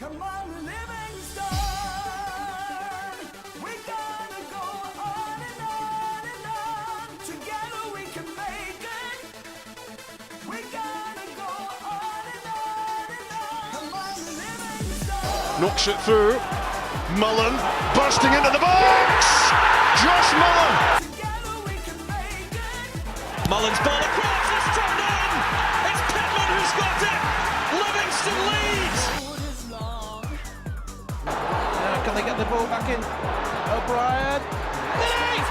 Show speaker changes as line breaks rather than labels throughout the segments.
Come on, Livingston, we're gonna go on and on and on. Together we can make it. We're gonna go on and on and on. Come on, Livingston.
Knocks it through. Mullen bursting into the box. Josh Mullen.
Together we can make it.
Mullen's ball across, it's turned in! It's Pittman who's got it! Livingston leads!
Road is long.
Can they get the ball back in? O'Brien.
Lead!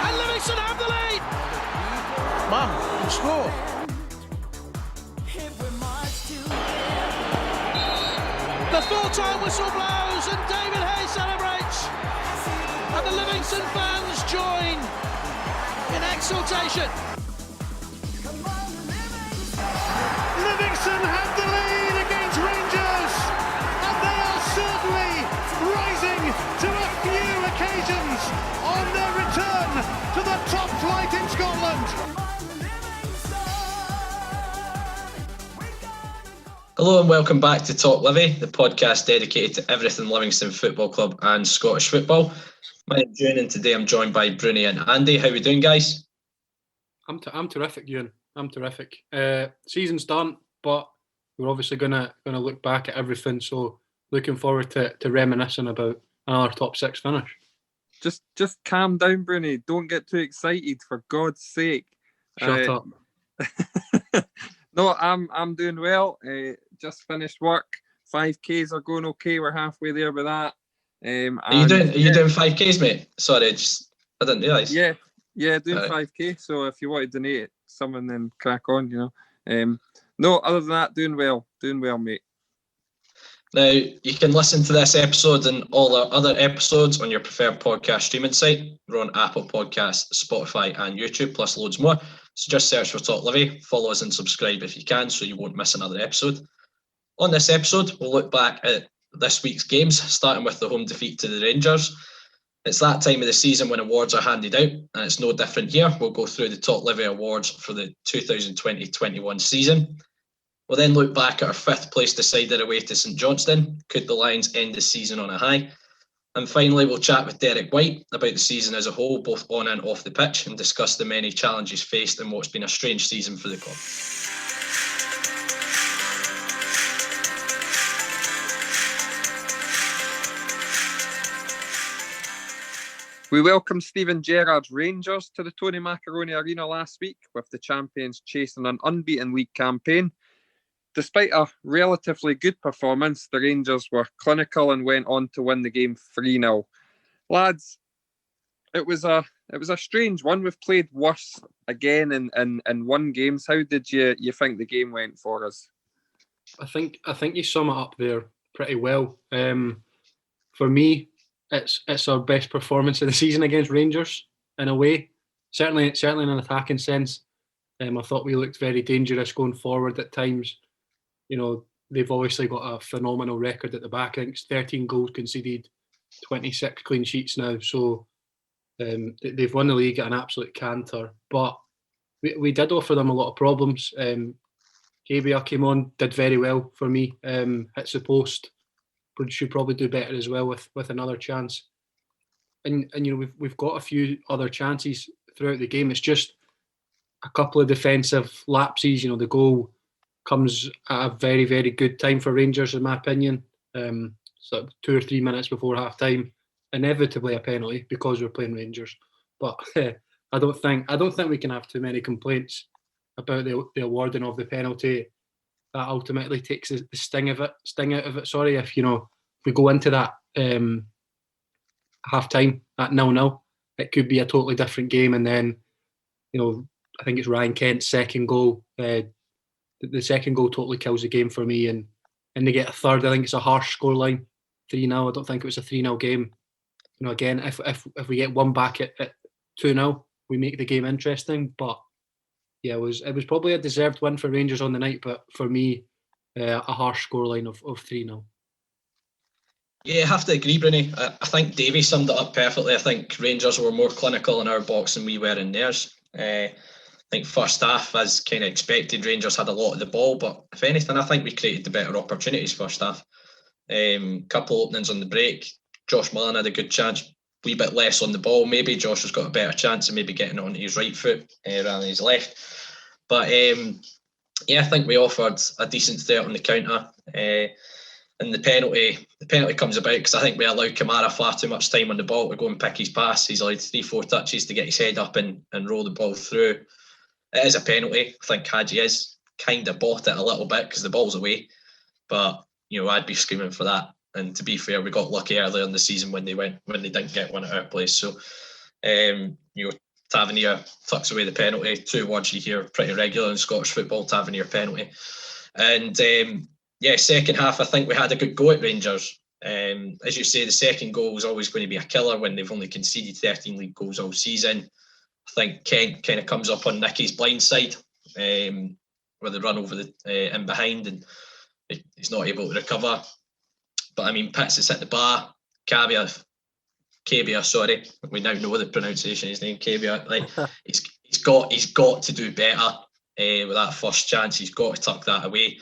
And Livingston have the lead!
Man, you score.
If we march to
The full-time whistle blows and David Hayes celebrates! And the Livingston fans join in exultation.
come on, Livingston.
Livingston have the lead against Rangers, and they are certainly rising to a few occasions on their return to the top flight in Scotland.
Come on, Livingston. We're gonna go.
Hello and welcome back to TalkLivi, the podcast dedicated to everything Livingston Football Club and Scottish football. My name's Ewan and today I'm joined by Bruni and Andy. How are we doing, guys?
I'm terrific, Ewan. I'm terrific. Season's done, but we're obviously gonna look back at everything. So looking forward to reminiscing about another top six finish.
Just calm down, Bruni. Don't get too excited, for God's sake.
Shut up.
No, I'm doing well. Just finished work. 5Ks are going okay. We're halfway there with that.
Are you doing 5Ks, mate? Sorry, I didn't realise.
Yeah, doing
Alright.
5K. So if you want to donate someone, then crack on. No, other than that, doing well, mate.
Now, you can listen to this episode and all our other episodes on your preferred podcast streaming site. We're on Apple Podcasts, Spotify and YouTube, plus loads more. So just search for TalkLivi, follow us and subscribe if you can so you won't miss another episode. On this episode, we'll look back at this week's games, starting with the home defeat to the Rangers. It's that time of the season when awards are handed out, and it's no different here. We'll go through the TalkLivi awards for the 2020-21 season. We'll then look back at our fifth place decider away to St Johnstone. Could the Lions end the season on a high? And finally, we'll chat with Derek White about the season as a whole, both on and off the pitch, and discuss the many challenges faced in what's been a strange season for the club.
We welcomed Stephen Gerrard's Rangers to the Tony Macaroni Arena last week, with the champions chasing an unbeaten league campaign. Despite a relatively good performance, the Rangers were clinical and went on to win the game 3-0. Lads, it was a strange one. We've played worse again in one games. How did you think the game went for us?
I think you sum it up there pretty well. For me, it's our best performance of the season against Rangers in a way. Certainly in an attacking sense. I thought we looked very dangerous going forward at times. You know, they've obviously got a phenomenal record at the back. I think it's 13 goals conceded, 26 clean sheets now. So they've won the league at an absolute canter. But we did offer them a lot of problems. Gabia came on, did very well for me. Hits the post. Should probably do better as well with another chance. And you know, we've got a few other chances throughout the game. It's just a couple of defensive lapses. You know, the goal comes at a very, very good time for Rangers, in my opinion. So 2 or 3 minutes before half time, inevitably a penalty because we're playing Rangers. But I don't think we can have too many complaints about the awarding of the penalty. That ultimately takes the sting out of it. Sorry, if we go into that half time at 0-0, it could be a totally different game. And then, I think it's Ryan Kent's second goal. The second goal totally kills the game for me, and they get a third. I think it's a harsh scoreline, 3-0. I don't think it was a 3-0 game. Again, if we get one back at 2-0, we make the game interesting. But yeah, it was probably a deserved win for Rangers on the night, but for me, a harsh scoreline of 3-0.
Yeah, I have to agree, Bruni. I think Davey summed it up perfectly. I think Rangers were more clinical in our box than we were in theirs. I think first half, as kind of expected, Rangers had a lot of the ball, but if anything, I think we created the better opportunities first half. Couple openings on the break. Josh Mullen had a good chance, a wee bit less on the ball. Maybe Josh has got a better chance of maybe getting on his right foot rather than his left. But I think we offered a decent threat on the counter. And the penalty comes about because I think we allowed Kamara far too much time on the ball to go and pick his pass. He's allowed 3-4 touches to get his head up and roll the ball through. It is a penalty. I think Hadji is kind of bought it a little bit because the ball's away. But I'd be screaming for that. And to be fair, we got lucky earlier in the season when they didn't get one at our place. So Tavernier tucks away the penalty. 2 words you hear pretty regular in Scottish football: Tavernier penalty. And second half, I think we had a good go at Rangers. As you say, the second goal was always going to be a killer when they've only conceded 13 league goals all season. I think Kent kind of comes up on Nicky's blind side where they run over the in behind and he's not able to recover. But I mean, Pitts has hit the bar. Cabia, sorry, we now know the pronunciation of his name, Cabia. Like he's got to do better with that first chance. He's got to tuck that away.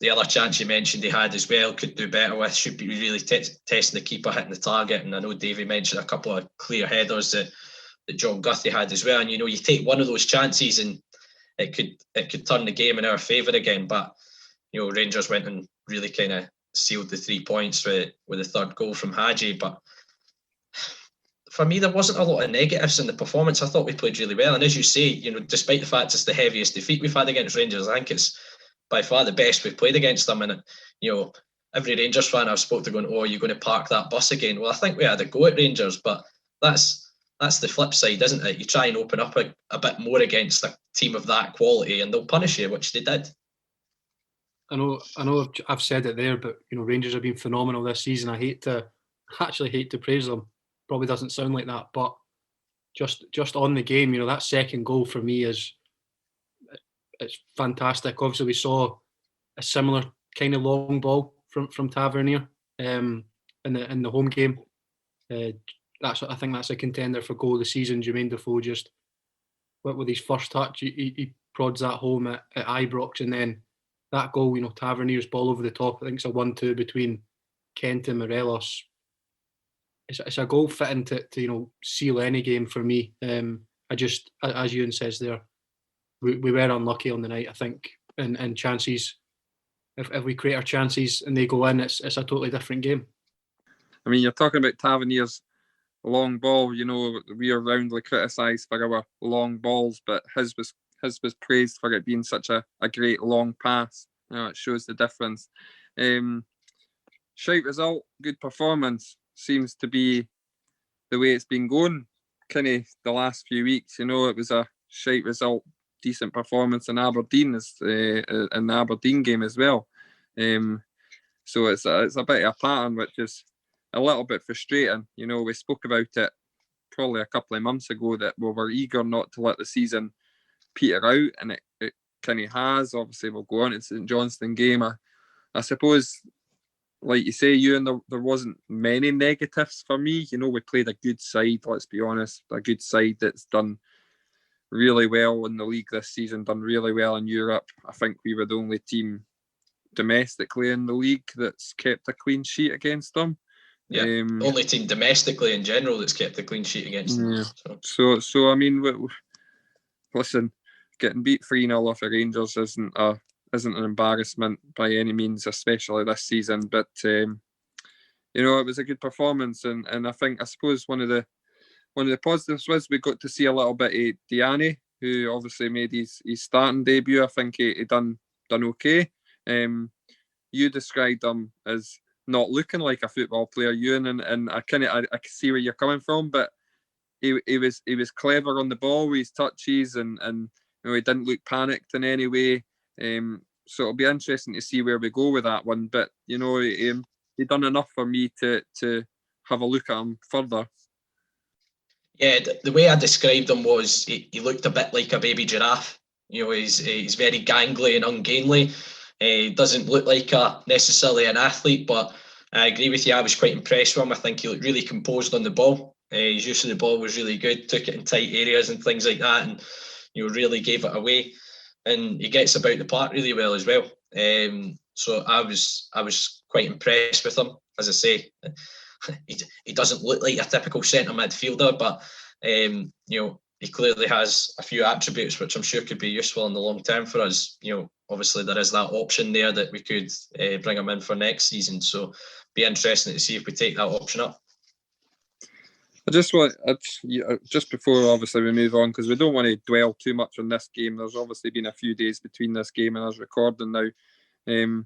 The other chance you mentioned he had as well, could do better with, should be really testing the keeper, hitting the target. And I know Davey mentioned a couple of clear headers that John Guthrie had as well. And you take one of those chances and it could turn the game in our favour again. But Rangers went and really kind of sealed the 3 points with the third goal from Hadji. But for me, there wasn't a lot of negatives in the performance. I thought we played really well. And as you say, despite the fact it's the heaviest defeat we've had against Rangers, I think it's by far the best we've played against them. And every Rangers fan I've spoke to going, "Oh, you're going to park that bus again?" Well, I think we had a go at Rangers, but that's the flip side, isn't it? You try and open up a bit more against a team of that quality and they'll punish you, which they did.
I know I've said it there, but Rangers have been phenomenal this season. I hate to praise them. Probably doesn't sound like that, but just on the game, that second goal for me it's fantastic. Obviously, we saw a similar kind of long ball from Tavernier in the home game. I think that's a contender for goal of the season. Jermaine Defoe just with his first touch, he prods that home at Ibrox, and then that goal, Tavernier's ball over the top. I think it's a 1-2 between Kent and Morelos. It's a goal fitting to seal any game for me. I just, as Ewan says there, we were unlucky on the night, I think, and chances. If we create our chances and they go in, it's a totally different game.
I mean, you're talking about Tavernier's long ball. We are roundly criticised for our long balls, but his was praised for it being such a great long pass. It shows the difference. Shite result, good performance seems to be the way it's been going. Kind of the last few weeks, it was a shite result, decent performance in Aberdeen in the Aberdeen game as well. So it's a bit of a pattern, which is a little bit frustrating. We spoke about it probably a couple of months ago that we were eager not to let the season peter out, and it kind of has. Obviously, we'll go on to the St Johnstone game. I suppose, like you say, Ewan, there wasn't many negatives for me. We played a good side, let's be honest, a good side that's done really well in the league this season, done really well in Europe. I think we were the only team domestically in the league that's kept a clean sheet against them.
Yeah, only team domestically in general that's kept a clean sheet against them.
Yeah. So I mean, listen, getting beat 3-0 off the Rangers isn't an embarrassment by any means, especially this season. But it was a good performance, and I suppose one of the positives was we got to see a little bit of Diani, who obviously made his starting debut. I think he done okay. You described him as not looking like a football player, Ewan, and I can see where you're coming from, but he was clever on the ball with his touches, and he didn't look panicked in any way. So it'll be interesting to see where we go with that one. But he done enough for me to have a look at him further.
Yeah, the way I described him was he looked a bit like a baby giraffe. He's very gangly and ungainly. He doesn't look like necessarily an athlete, but I agree with you. I was quite impressed with him. I think he looked really composed on the ball. His use of the ball was really good. Took it in tight areas and things like that, and really gave it away. And he gets about the park really well as well. So I was quite impressed with him. As I say, he doesn't look like a typical centre midfielder, but you know, he clearly has a few attributes which I'm sure could be useful in the long term for us. You know, obviously there is that option there that we could bring him in for next season. So be interesting to see if we take that option up.
I just want, just before obviously we move on, because we don't want to dwell too much on this game. There's obviously been a few days between this game and us recording now. You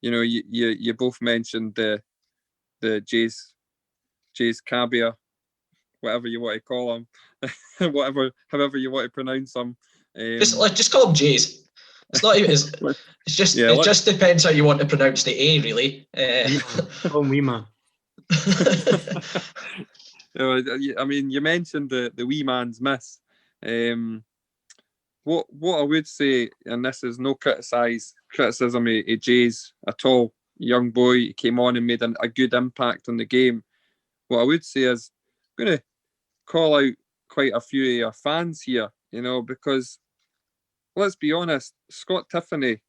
know, you both mentioned the Jays Cabia, whatever you want to call him, however you want to pronounce him.
Just call him Jays. It's not even. It's just. Yeah, it just depends how you want to pronounce the A, really.
Call him Wee Man.
I mean, you mentioned the wee man's miss. What I would say, and this is no criticism of Jays at all. Young boy, he came on and made a good impact on the game. What I would say is, I'm going to call out quite a few of our fans here, you know, because let's be honest, Scott Tiffany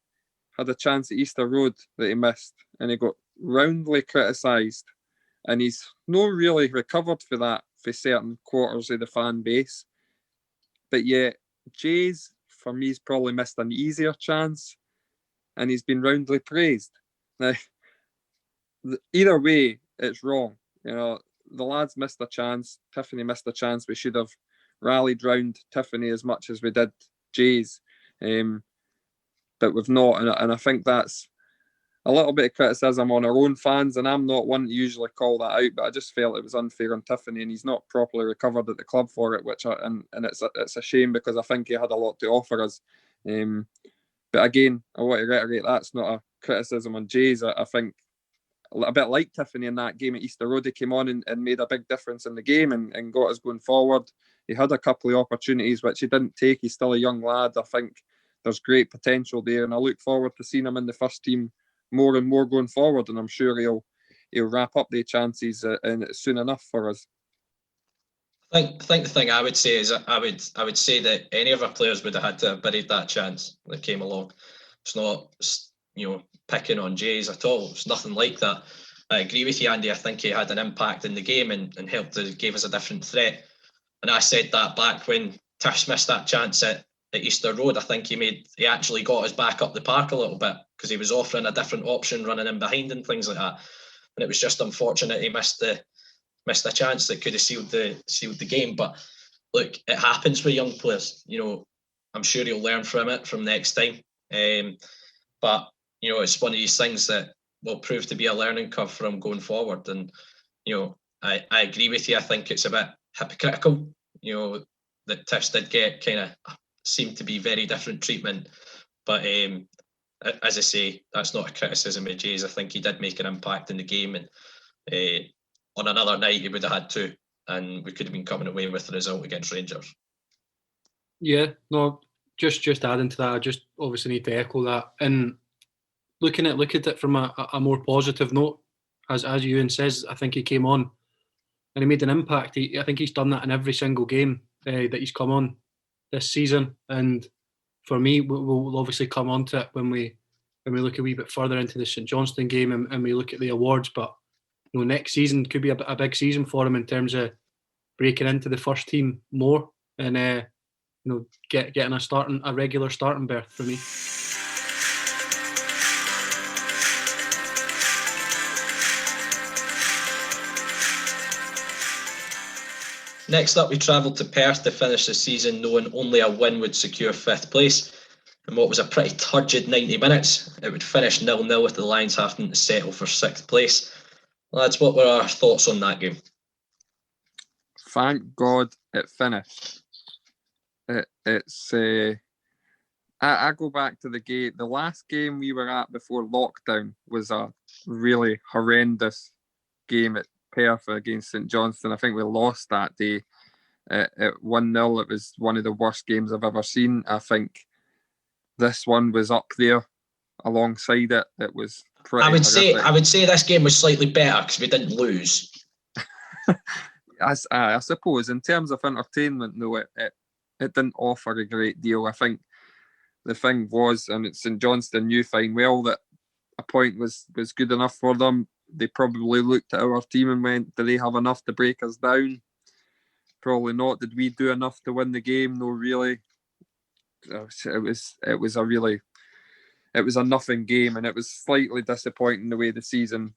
had a chance at Easter Road that he missed, and he got roundly criticised, and he's not really recovered for that for certain quarters of the fan base. But yet, Jays, for me, has probably missed an easier chance, and he's been roundly praised. Now, either way, it's wrong. You know, the lads missed a chance. Tiffany missed a chance. We should have rallied round Tiffany as much as we did Jays, but we've not. And I think that's a little bit of criticism on our own fans, and I'm not one to usually call that out, but I just felt it was unfair on Tiffany, and he's not properly recovered at the club for it, and it's a shame, because I think he had a lot to offer us. But again, I want to reiterate, that's not a criticism on Jays. I think a bit like Tiffany in that game at Easter Road, he came on and made a big difference in the game and got us going forward. He had a couple of opportunities which he didn't take. He's still a young lad. I think there's great potential there, and I look forward to seeing him in the first team more and more going forward, and I'm sure he'll wrap up the chances soon enough for us.
I think the thing I would say is I would say that any of our players would have had to have buried that chance that came along. It's not, you know, picking on Jays at all. It's nothing like that. I agree with you, Andy. I think he had an impact in the game and gave us a different threat. And I said that back when Tish missed that chance at Easter Road. I think he actually got us back up the park a little bit, because he was offering a different option, running in behind and things like that. And it was just unfortunate he missed a chance that could have sealed the game. But look, it happens with young players. You know, I'm sure he'll learn from it from next time. But you know, it's one of these things that will prove to be a learning curve for him going forward. And you know, I agree with you. I think it's a bit hypocritical, you know, that Tish did get kind of seemed to be very different treatment. But as I say, that's not a criticism of Jays. I think he did make an impact in the game, and on another night he would have had to, and we could have been coming away with the result against Rangers.
Yeah, no, just adding to that, I just obviously need to echo that. And look at it from a more positive note, as Ewan says, I think he came on and he made an impact. I think he's done that in every single game that he's come on this season. And for me, we'll obviously come on to it when we look a wee bit further into the St Johnstone game and we look at the awards. But you know, next season could be a big season for him in terms of breaking into the first team more and you know, getting a regular starting berth for me.
Next up, we travelled to Perth to finish the season knowing only a win would secure 5th place. In what was a pretty turgid 90 minutes, it would finish 0-0 with the Lions having to settle for 6th place. Lads, what were our thoughts on that game?
Thank God it finished. I go back to the game. The last game we were at before lockdown was a really horrendous game at Perth against St Johnstone. I think we lost that day at 1-0. It was one of the worst games I've ever seen. I think this one was up there alongside it. It was pretty horrific.
I would say this game was slightly better because we didn't lose.
I suppose in terms of entertainment, though, it didn't offer a great deal. I think the thing was, and St Johnstone knew fine well that a point was good enough for them. They probably looked at our team and went, do they have enough to break us down? Probably not. Did we do enough to win the game? No, really. It was a nothing game, and it was slightly disappointing the way the season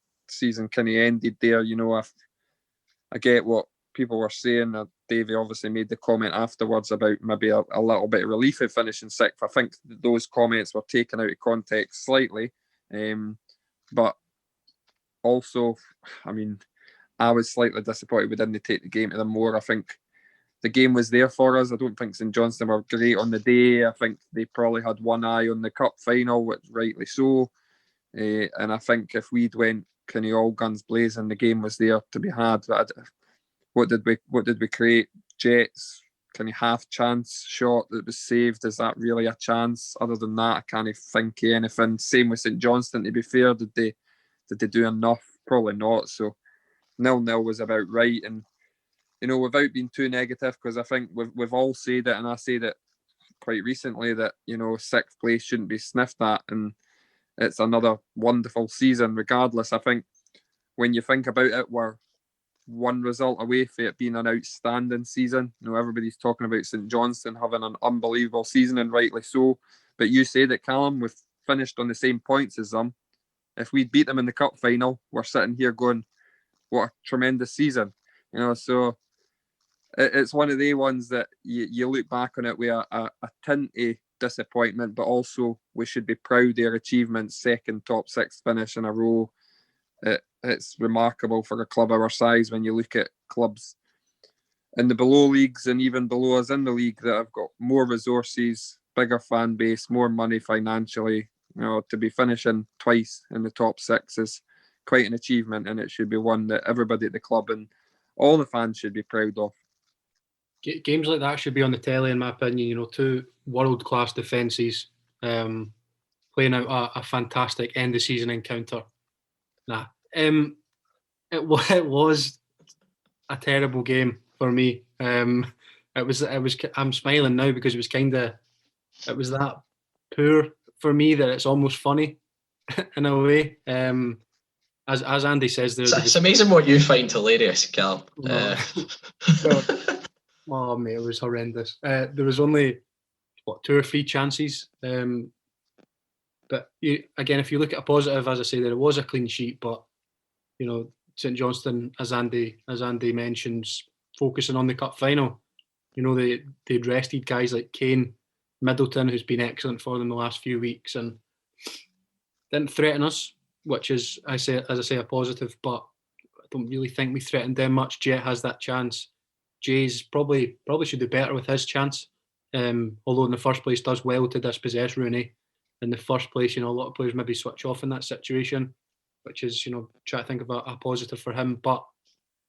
kind of ended there. I get what people were saying. Davey obviously made the comment afterwards about maybe a little bit of relief at finishing sixth. I think those comments were taken out of context slightly. But also, I mean, I was slightly disappointed we didn't take the game to them more. I think the game was there for us. I don't think St Johnstone were great on the day. I think they probably had one eye on the cup final, which rightly so. And I think if we'd went kind of all guns blazing, the game was there to be had. But what did we create? Jets kind of half chance shot that was saved. Is that really a chance? Other than that, I can't think of anything. Same with St Johnstone. To be fair, did they do enough? Probably not. So 0-0 was about right. And without being too negative, because I think we've all said it, and I said it quite recently, that sixth place shouldn't be sniffed at, and it's another wonderful season. Regardless, I think when you think about it, we're one result away from it being an outstanding season. Everybody's talking about St Johnstone having an unbelievable season, and rightly so. But you said it, Callum, we've finished on the same points as them. If we'd beat them in the cup final, we're sitting here going, what a tremendous season. So it's one of the ones that you look back on it with a tint of disappointment, but also we should be proud of their achievements. Second top six finish in a row. It's remarkable for a club our size when you look at clubs in the below leagues and even below us in the league that have got more resources, bigger fan base, more money financially. To be finishing twice in the top six is quite an achievement, and it should be one that everybody at the club and all the fans should be proud of.
Games like that should be on the telly, in my opinion. Two world-class defences playing out a fantastic end-of-season encounter. It was a terrible game for me. It was. I'm smiling now because it was that poor for me that it's almost funny in a way. As Andy says,
it's amazing what you find hilarious, Cal.
Oh mate, it was horrendous. There was only 2 or 3 chances. But again, if you look at a positive, as I say, there was a clean sheet, but St Johnstone, as Andy mentions, focusing on the cup final. They'd rested guys like Kane, Middleton, who's been excellent for them the last few weeks, and didn't threaten us, which is, as I say, a positive. But I don't really think we threatened them much. Jet has that chance. Jay's probably should do better with his chance. Although in the first place does well to dispossess Rooney. In the first place, a lot of players maybe switch off in that situation, which is, try to think about a positive for him. But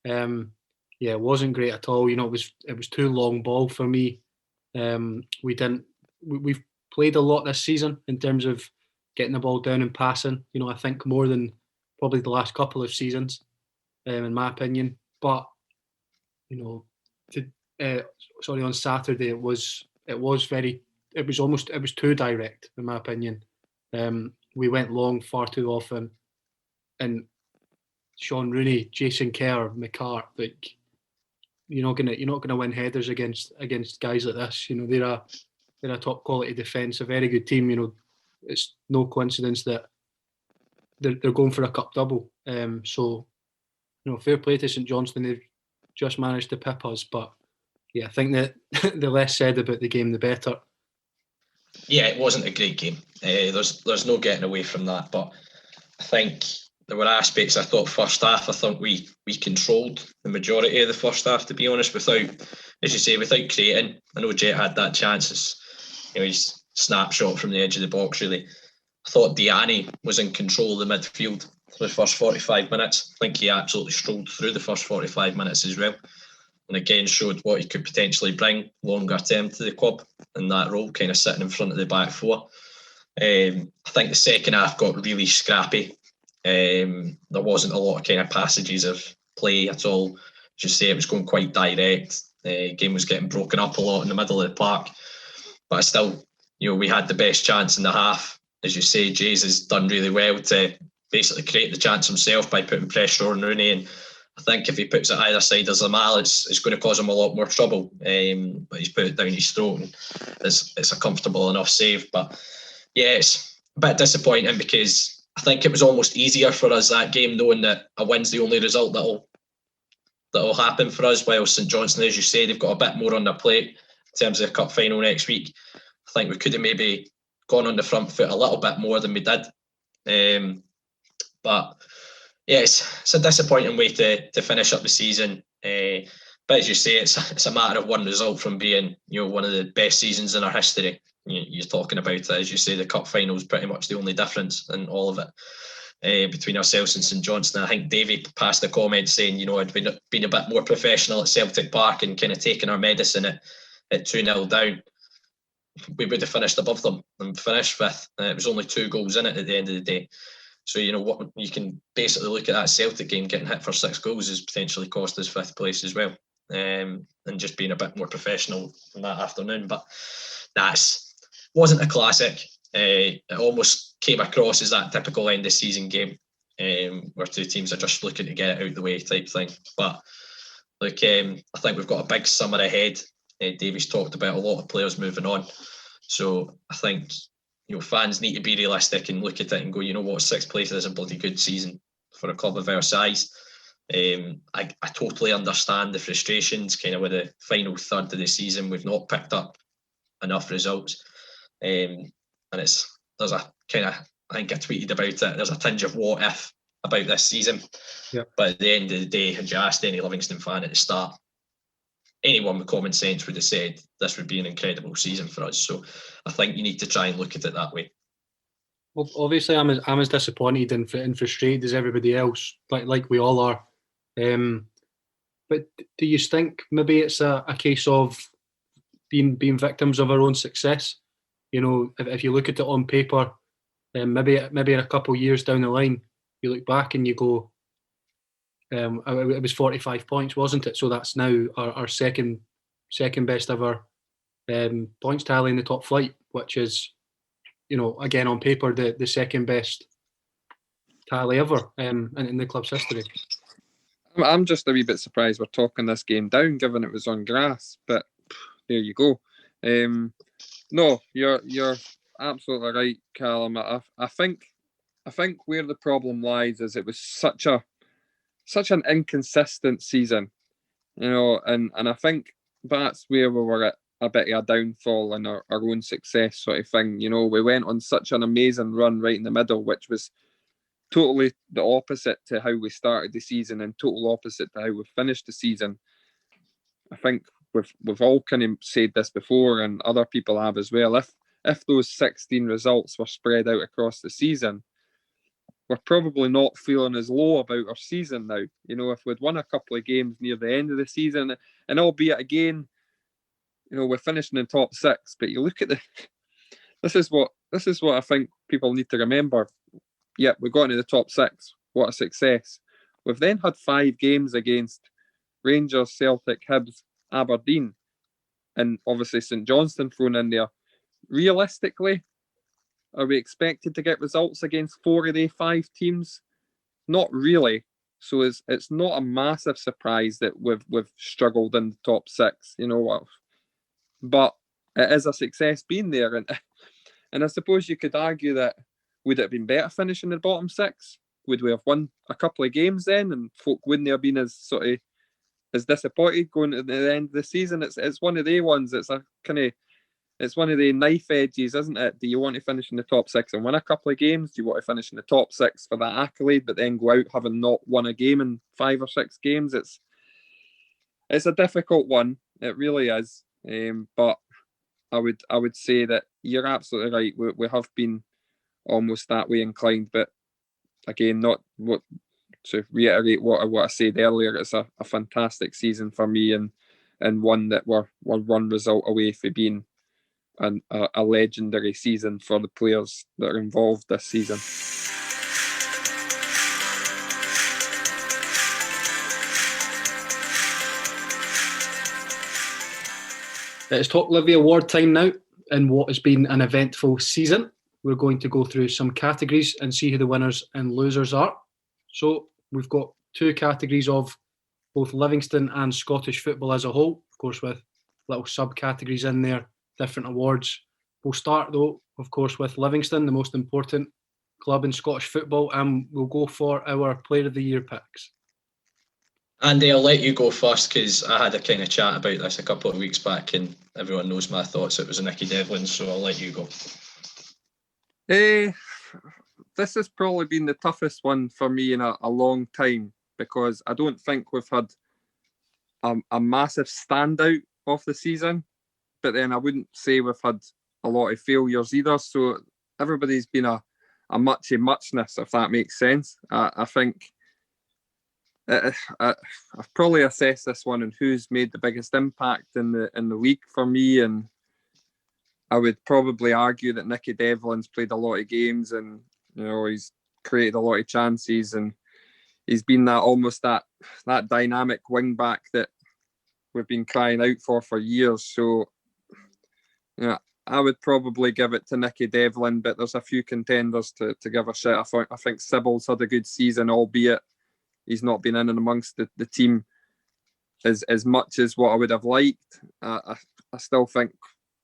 it wasn't great at all. It was too long ball for me. We've played a lot this season in terms of getting the ball down and passing. I think more than probably the last couple of seasons, in my opinion. But on Saturday it was too direct, in my opinion. We went long far too often, and Sean Rooney, Jason Kerr, McCart, you're not gonna win headers against guys like this. They're a top quality defence, a very good team. It's no coincidence that they're going for a cup double. So fair play to St Johnstone. They've just managed to pip us, but yeah, I think that the less said about the game, the better.
Yeah, it wasn't a great game. There's no getting away from that. But I think there were aspects. I thought first half, I thought we controlled the majority of the first half. To be honest, without creating. I know Jet had that chance. His snapshot from the edge of the box. Really, I thought Diani was in control of the midfield for the first 45 minutes. I think he absolutely strolled through the first 45 minutes as well. And again, showed what he could potentially bring longer term to the club in that role, kind of sitting in front of the back four. I think the second half got really scrappy. There wasn't a lot of kind of passages of play at all. Just say it was going quite direct. The game was getting broken up a lot in the middle of the park. But still, we had the best chance in the half. as you say, Jays has done really well to basically create the chance himself by putting pressure on Rooney. And I think if he puts it either side of Zamal, it's going to cause him a lot more trouble. But he's put it down his throat, and it's a comfortable enough save. But yeah, it's a bit disappointing because I think it was almost easier for us that game, knowing that a win's the only result that'll happen for us. While St Johnstone, as you say, they've got a bit more on their plate in terms of the cup final next week. I think we could have maybe gone on the front foot a little bit more than we did. But yeah, it's a disappointing way to finish up the season. But as you say, it's a matter of one result from being one of the best seasons in our history. You're talking about it, as you say, the cup final is pretty much the only difference in all of it between ourselves and St Johnstone. I think Davey passed a comment saying, I'd been a bit more professional at Celtic Park and kind of taken our medicine at 2-0 down. We would have finished above them and finished fifth. It was only 2 goals in it at the end of the day. So, what you can basically look at that Celtic game, getting hit for 6 goals has potentially cost us 5th place as well. And just being a bit more professional in that afternoon. But wasn't a classic. It almost came across as that typical end of season game where 2 teams are just looking to get it out of the way type thing. But I think we've got a big summer ahead. Davies talked about a lot of players moving on. So I think fans need to be realistic and look at it and go, 6th place is a bloody good season for a club of our size. I totally understand the frustrations kind of with the final third of the season. We've not picked up enough results. And there's a kind of, I think I tweeted about it, there's a tinge of what if about this season.
Yep.
But at the end of the day, had you asked any Livingston fan at the start, anyone with common sense would have said this would be an incredible season for us. So I think you need to try and look at it that way.
Well, obviously, I'm as disappointed and frustrated as everybody else, like we all are. But do you think maybe it's a case of being victims of our own success? If you look at it on paper, maybe in a couple of years down the line, you look back and you go, it was 45 points, wasn't it? So that's now our second best ever points tally in the top flight, which is, again on paper the second best tally ever in the club's history.
I'm just a wee bit surprised we're talking this game down, given it was on grass. But there you go. No, you're absolutely right, Callum. I think where the problem lies is it was such an inconsistent season, and I think that's where we were at a bit of a downfall in our own success sort of thing. We went on such an amazing run right in the middle, which was totally the opposite to how we started the season and total opposite to how we finished the season. I think we've all kind of said this before, and other people have as well. If those 16 results were spread out across the season, we're probably not feeling as low about our season now. If we'd won a couple of games near the end of the season, and albeit again, we're finishing in top 6, but you look at this is what I think people need to remember. Yeah, we got into the top 6. What a success. We've then had 5 games against Rangers, Celtic, Hibs, Aberdeen, and obviously St Johnstone thrown in there. Realistically, are we expected to get results against 4 of the 5 teams? Not really. So it's not a massive surprise that we've struggled in the top 6, But it is a success being there, and I suppose you could argue that would it have been better finishing in the bottom 6? Would we have won a couple of games then, and folk wouldn't have been as disappointed going to the end of the season? It's one of the ones. It's one of the knife edges, isn't it? Do you want to finish in the top 6 and win a couple of games? Do you want to finish in the top 6 for that accolade, but then go out having not won a game in 5 or 6 games? It's a difficult one. It really is. But I would say that you're absolutely right. We have been almost that way inclined, but again, not what to reiterate what I said earlier. It's a fantastic season for me, and one that we're one result away from being a legendary season for the players that are involved this season.
It's TalkLivi award time now in what has been an eventful season. we're going to go through some categories and see who the winners and losers are. So we've got 2 categories of both Livingston and Scottish football as a whole, of course, with little subcategories in there, different awards. We'll start, though, of course, with Livingston, the most important club in Scottish football, and we'll go for our Player of the Year picks.
Andy, I'll let you go first because I had a kind of chat about this a couple of weeks back and everyone knows my thoughts. It was Nicky Devlin, so I'll let you go.
This has probably been the toughest one for me in a long time, because I don't think we've had a massive standout of the season, but then I wouldn't say we've had a lot of failures either. So everybody's been a muchness, if that makes sense. I think I've probably assessed this one on who's made the biggest impact in the league for me, and I would probably argue that Nicky Devlin's played a lot of games, and he's created a lot of chances, and he's been that dynamic wing back that we've been crying out for years. So I would probably give it to Nicky Devlin, but there's a few contenders to give a shout. I think Sybil's had a good season, albeit he's not been in and amongst the team as much as what I would have liked. I still think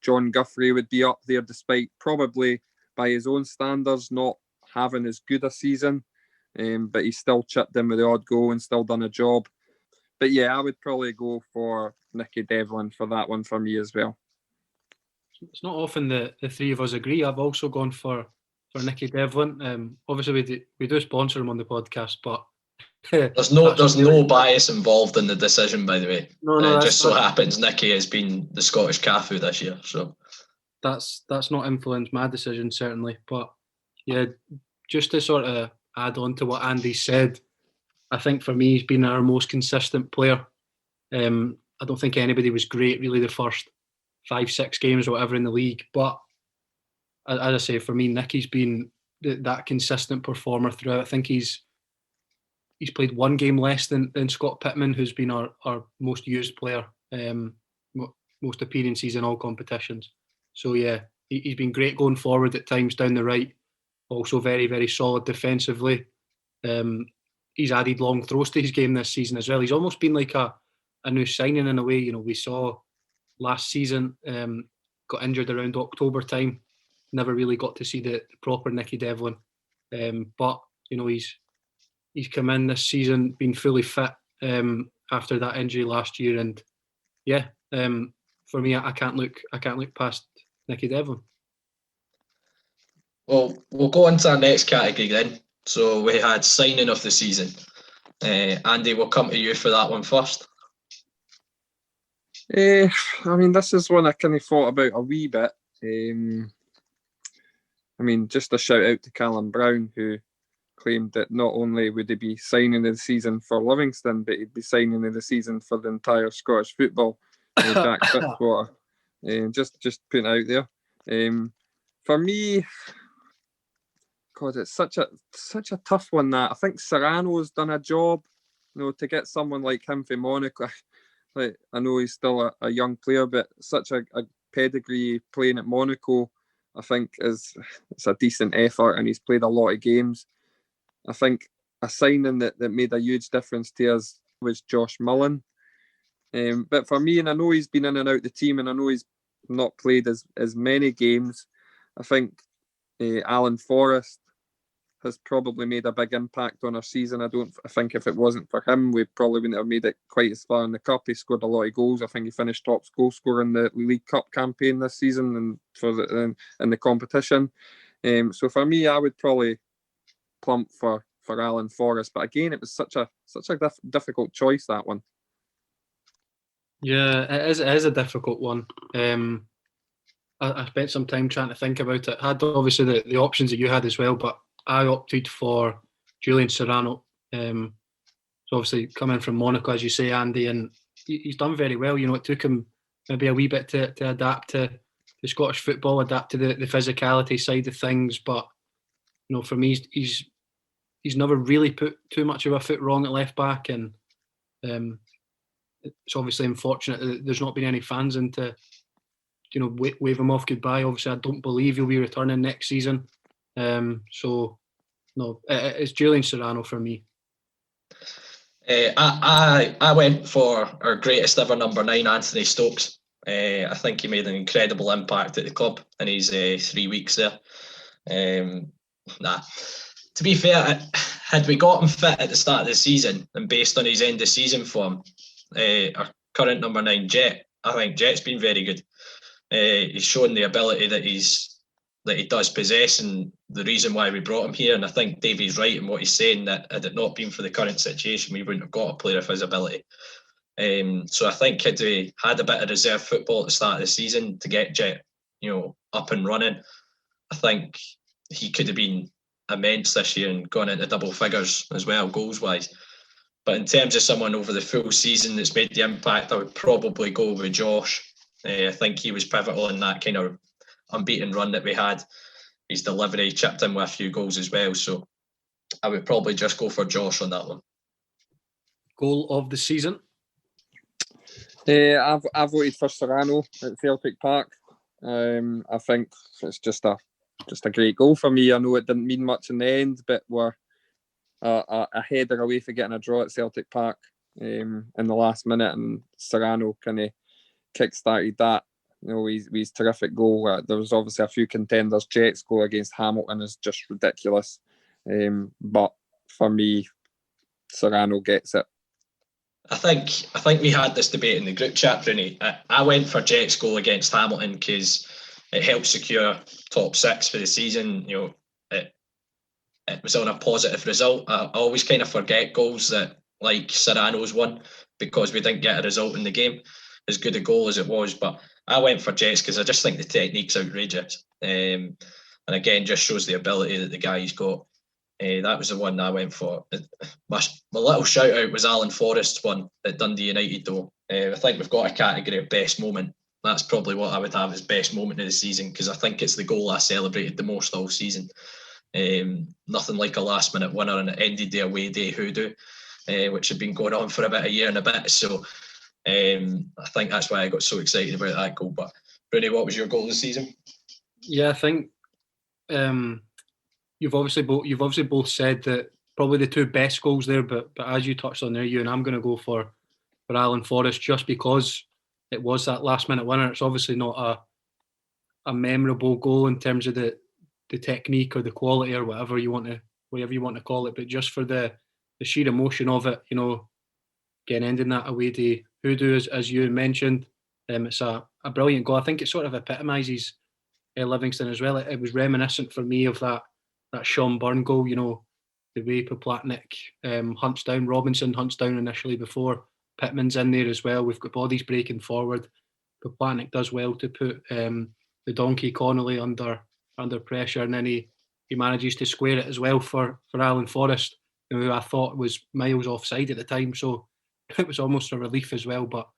John Guthrie would be up there, despite probably by his own standards not having as good a season. But he's still chipped in with the odd goal and still done a job. But yeah, I would probably go for Nicky Devlin for that one for me as well.
It's not often the three of us agree. I've also gone for Nicky Devlin. Obviously, we do sponsor him on the podcast, but
there's no bias involved in the decision, by the way.
No,
it just so happens Nicky has been the Scottish Cafu this year, so
that's not influenced my decision, certainly. But yeah, just to sort of add on to what Andy said, I think for me he's been our most consistent player. I don't think anybody was great really the first 5-6 games or whatever in the league, but as I say, for me Nicky's been that consistent performer throughout. I think he's played one game less than Scott Pittman, who's been our most used player, most appearances in all competitions. So yeah, he's been great going forward at times down the right, also very, very solid defensively. He's added long throws to his game this season as well. He's almost been like a new signing in a way. We saw last season, got injured around October time, never really got to see the proper Nicky Devlin. But he's come in this season, been fully fit after that injury last year, and yeah, for me, I can't look past Nicky Devlin.
Well, we'll go on to our next category then. So we had signing of the season. Andy, we'll come to you for that one first.
This is one I kind of thought about a wee bit. Just a shout out to Callum Brown, who claimed that not only would he be signing of the season for Livingston, but he'd be signing of the season for the entire Scottish football. Jack Fitzwater. Just putting it out there. For me, God, it's such a tough one. That I think Serrano's done a job. To get someone like him from Monaco. Like, I know he's still a young player, but such a pedigree playing at Monaco, I think it's a decent effort, and he's played a lot of games. I think a signing that made a huge difference to us was Josh Mullen. But for me, and I know he's been in and out the team, and I know he's not played as many games, I think Alan Forrest has probably made a big impact on our season. I think if it wasn't for him, we probably wouldn't have made it quite as far in the cup. He scored a lot of goals. I think he finished top goal scorer in the League Cup campaign this season and in the competition. So for me, I would probably plump for Alan Forrest. But again, it was such a difficult choice, that one.
Yeah, it is a difficult one. I spent some time trying to think about it. I had obviously the options that you had as well, but I opted for Julian Serrano. So obviously coming from Monaco, as you say, Andy, and he's done very well. It took him maybe a wee bit to adapt to the Scottish football, adapt to the physicality side of things. But for me, he's never really put too much of a foot wrong at left back, and it's obviously unfortunate that there's not been any fans in to wave him off goodbye. Obviously, I don't believe he'll be returning next season. So no, it's Julian Serrano for me.
I went for our greatest ever number 9, Anthony Stokes. I think he made an incredible impact at the club in his 3 weeks there. To be fair, had we got him fit at the start of the season and based on his end of season form, our current number 9, Jet, I think Jet's been very good. He's shown the ability that he does possess, and the reason why we brought him here. And I think Davey's right in what he's saying, that had it not been for the current situation, we wouldn't have got a player of his ability. So I think had we had a bit of reserve football at the start of the season to get Jet, up and running, I think he could have been immense this year and gone into double figures as well, goals wise. But in terms of someone over the full season that's made the impact, I would probably go with Josh. I think he was pivotal in that kind of unbeaten run that we had. His delivery chipped in with a few goals as well. So I would probably just go for Josh on that one.
Goal of the season?
I voted for Serrano at Celtic Park. I think it's just a great goal for me. I know it didn't mean much in the end, but we're a header away for getting a draw at Celtic Park in the last minute, and Serrano kind of kick-started that. His terrific goal. There was obviously a few contenders. Jet's goal against Hamilton is just ridiculous. But for me, Serrano gets it.
I think we had this debate in the group chat, Rooney. I went for Jet's goal against Hamilton because it helped secure top 6 for the season. It was on a positive result. I always kind of forget goals that, like Serrano's one, because we didn't get a result in the game, as good a goal as it was. But I went for Jets because I just think the technique's outrageous. And again, just shows the ability that the guy's got. That was the one I went for. My little shout out was Alan Forrest's one at Dundee United, though. I think we've got a category of best moment. That's probably what I would have as best moment of the season, because I think it's the goal I celebrated the most all season. Nothing like a last minute winner, and it ended the away day hoodoo, which had been going on for about a year and a bit. So I think that's why I got so excited about that goal. But Bruni, what was your goal this season?
Yeah, I think you've obviously both said that probably the 2 best goals there, but as you touched on there, Ewan, I'm going to go for Alan Forrest, just because it was that last minute winner. It's obviously not a memorable goal in terms of the technique or the quality or whatever you want to call it, but just for the sheer emotion of it, getting ending that away day hoodoo, as you mentioned. It's a brilliant goal. I think it sort of epitomises Livingston as well. It was reminiscent for me of that Sean Byrne goal, the way Poplatnik hunts down Robinson, hunts down initially before Pittman's in there as well. We've got bodies breaking forward. Poplatnik does well to put the donkey Connolly under pressure, and then he manages to square it as well for Alan Forrest, who I thought was miles offside at the time. So it was almost a relief as well. But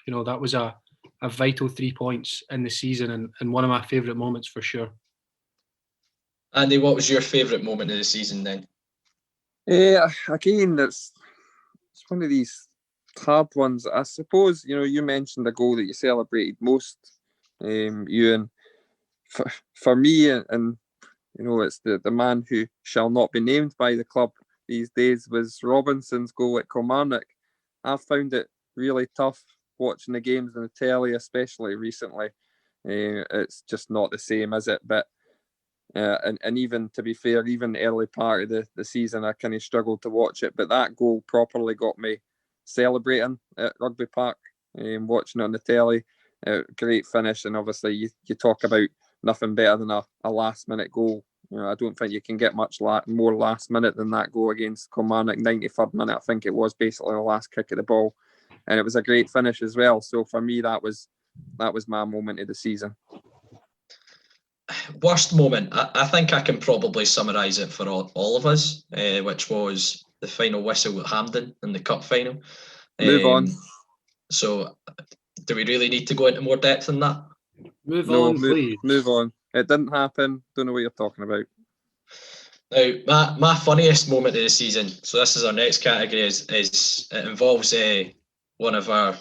that was a vital 3 points in the season, and one of my favourite moments for sure.
Andy, what was your favourite moment of the season then?
Again, it's one of these hard ones. I suppose, you mentioned the goal that you celebrated most, Ewan. For me, and it's the man who shall not be named by the club these days, was Robinson's goal at Kilmarnock. I've found it really tough watching the games on the telly, especially recently. It's just not the same, is it? But and even, to be fair, even the early part of the season, I kind of struggled to watch it. But that goal properly got me celebrating at Rugby Park, watching it on the telly. Great finish, and obviously you talk about nothing better than a last-minute goal. I don't think you can get much more last minute than that goal against Kilmarnock. 93rd minute, I think it was, basically the last kick of the ball, and it was a great finish as well. So for me, that was my moment of the season.
Worst moment, I think I can probably summarise it for all of us, which was the final whistle at Hampden in the cup final.
Move on.
So, do we really need to go into more depth than that?
Please.
Move on. It didn't happen. Don't know what you're talking about.
Now, my funniest moment of the season, so this is our next category, is it involves one of our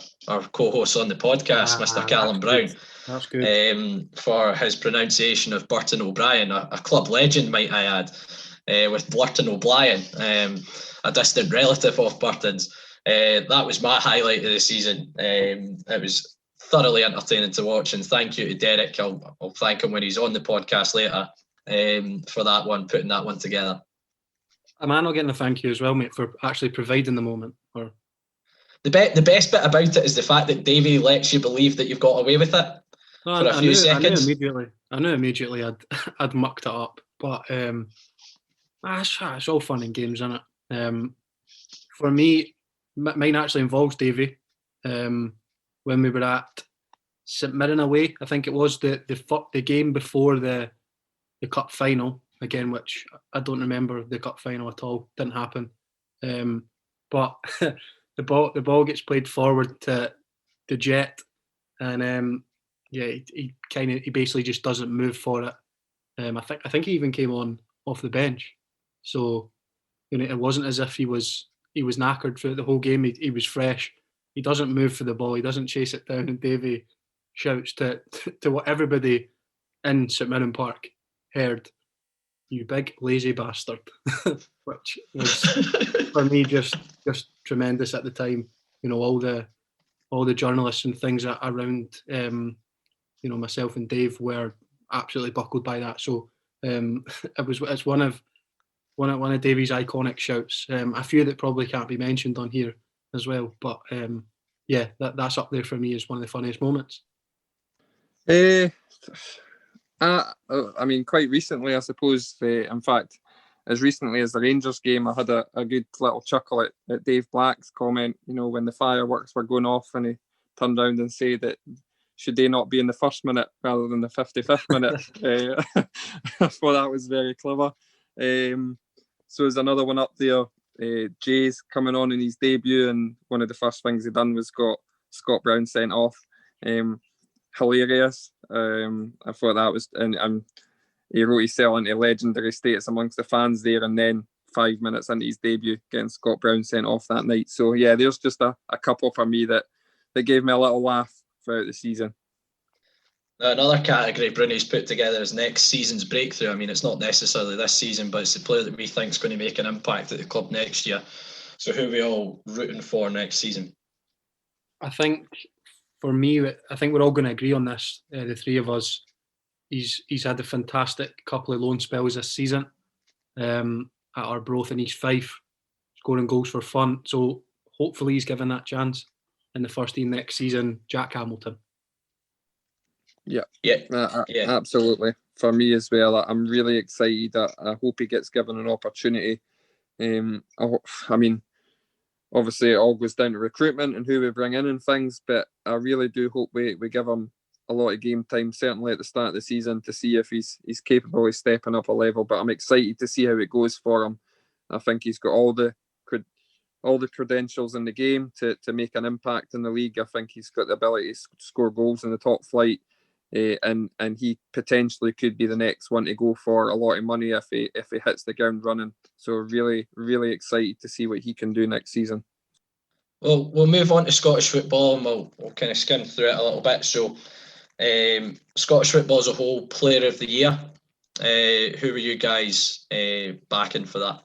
co-hosts on the podcast, Mr. Callum Brown.
That's good.
For his pronunciation of Burton O'Brien, a club legend, might I add, with Burton O'Brien, a distant relative of Burton's. That was my highlight of the season. It was thoroughly entertaining to watch, and thank you to Derek. I'll thank him when he's on the podcast later for that one, putting that one together.
Am I not getting a thank you as well, mate, for actually providing the moment? Or
the best bit about it is the fact that Davey lets you believe that you've got away with it for a few seconds.
I knew immediately I'd mucked it up, but it's all fun and games, isn't it? For me, mine actually involves Davey. When we were at St Mirren away, I think it was the game before the cup final again, which I don't remember the cup final at all. Didn't happen. But the ball gets played forward to Jet, and he basically just doesn't move for it. I think he even came on off the bench, so it wasn't as if he was knackered throughout the whole game. He was fresh. He doesn't move for the ball. He doesn't chase it down, and Davey shouts to what everybody in St Mirren Park heard, "You big lazy bastard," which was for me just tremendous at the time. All the journalists and things around, myself and Dave were absolutely buckled by that. So it's one of Davey's iconic shouts. A few that probably can't be mentioned on here as well, but that's up there for me as one of the funniest moments.
I mean, quite recently, I suppose. In fact, as recently as the Rangers game, I had a good little chuckle at Dave Black's comment. When the fireworks were going off, and he turned around and said that should they not be in the first minute rather than the 55th minute. I thought that was very clever. So there's another one up there. Jay's coming on in his debut, and one of the first things he done was got Scott Brown sent off. Hilarious. I thought that was, and he wrote himself into legendary status amongst the fans there, and then 5 minutes into his debut, getting Scott Brown sent off that night. So yeah, there's just a couple for me that gave me a little laugh throughout the season.
Another category Bruni's put together is next season's breakthrough. I mean, it's not necessarily this season, but it's the player that we think is going to make an impact at the club next year. So who are we all rooting for next season?
I think for me, I think we're all going to agree on this, the three of us. He's had a fantastic couple of loan spells this season at Arbroath and East Fife, scoring goals for fun. So hopefully he's given that chance in the first team next season. Jack Hamilton.
Yeah,
absolutely. For me as well, I'm really excited. I hope he gets given an opportunity. I mean, obviously it all goes down to recruitment and who we bring in and things, but I really do hope we give him a lot of game time, certainly at the start of the season, to see if he's capable of stepping up a level. But I'm excited to see how it goes for him. I think he's got all the credentials in the game to make an impact in the league. I think he's got the ability to score goals in the top flight. And he potentially could be the next one to go for a lot of money if he hits the ground running. So really, really excited to see what he can do next season.
Well, we'll move on to Scottish football, and we'll kind of skim through it a little bit. So, Scottish football as a whole, Player of the Year. Who were you guys backing for that?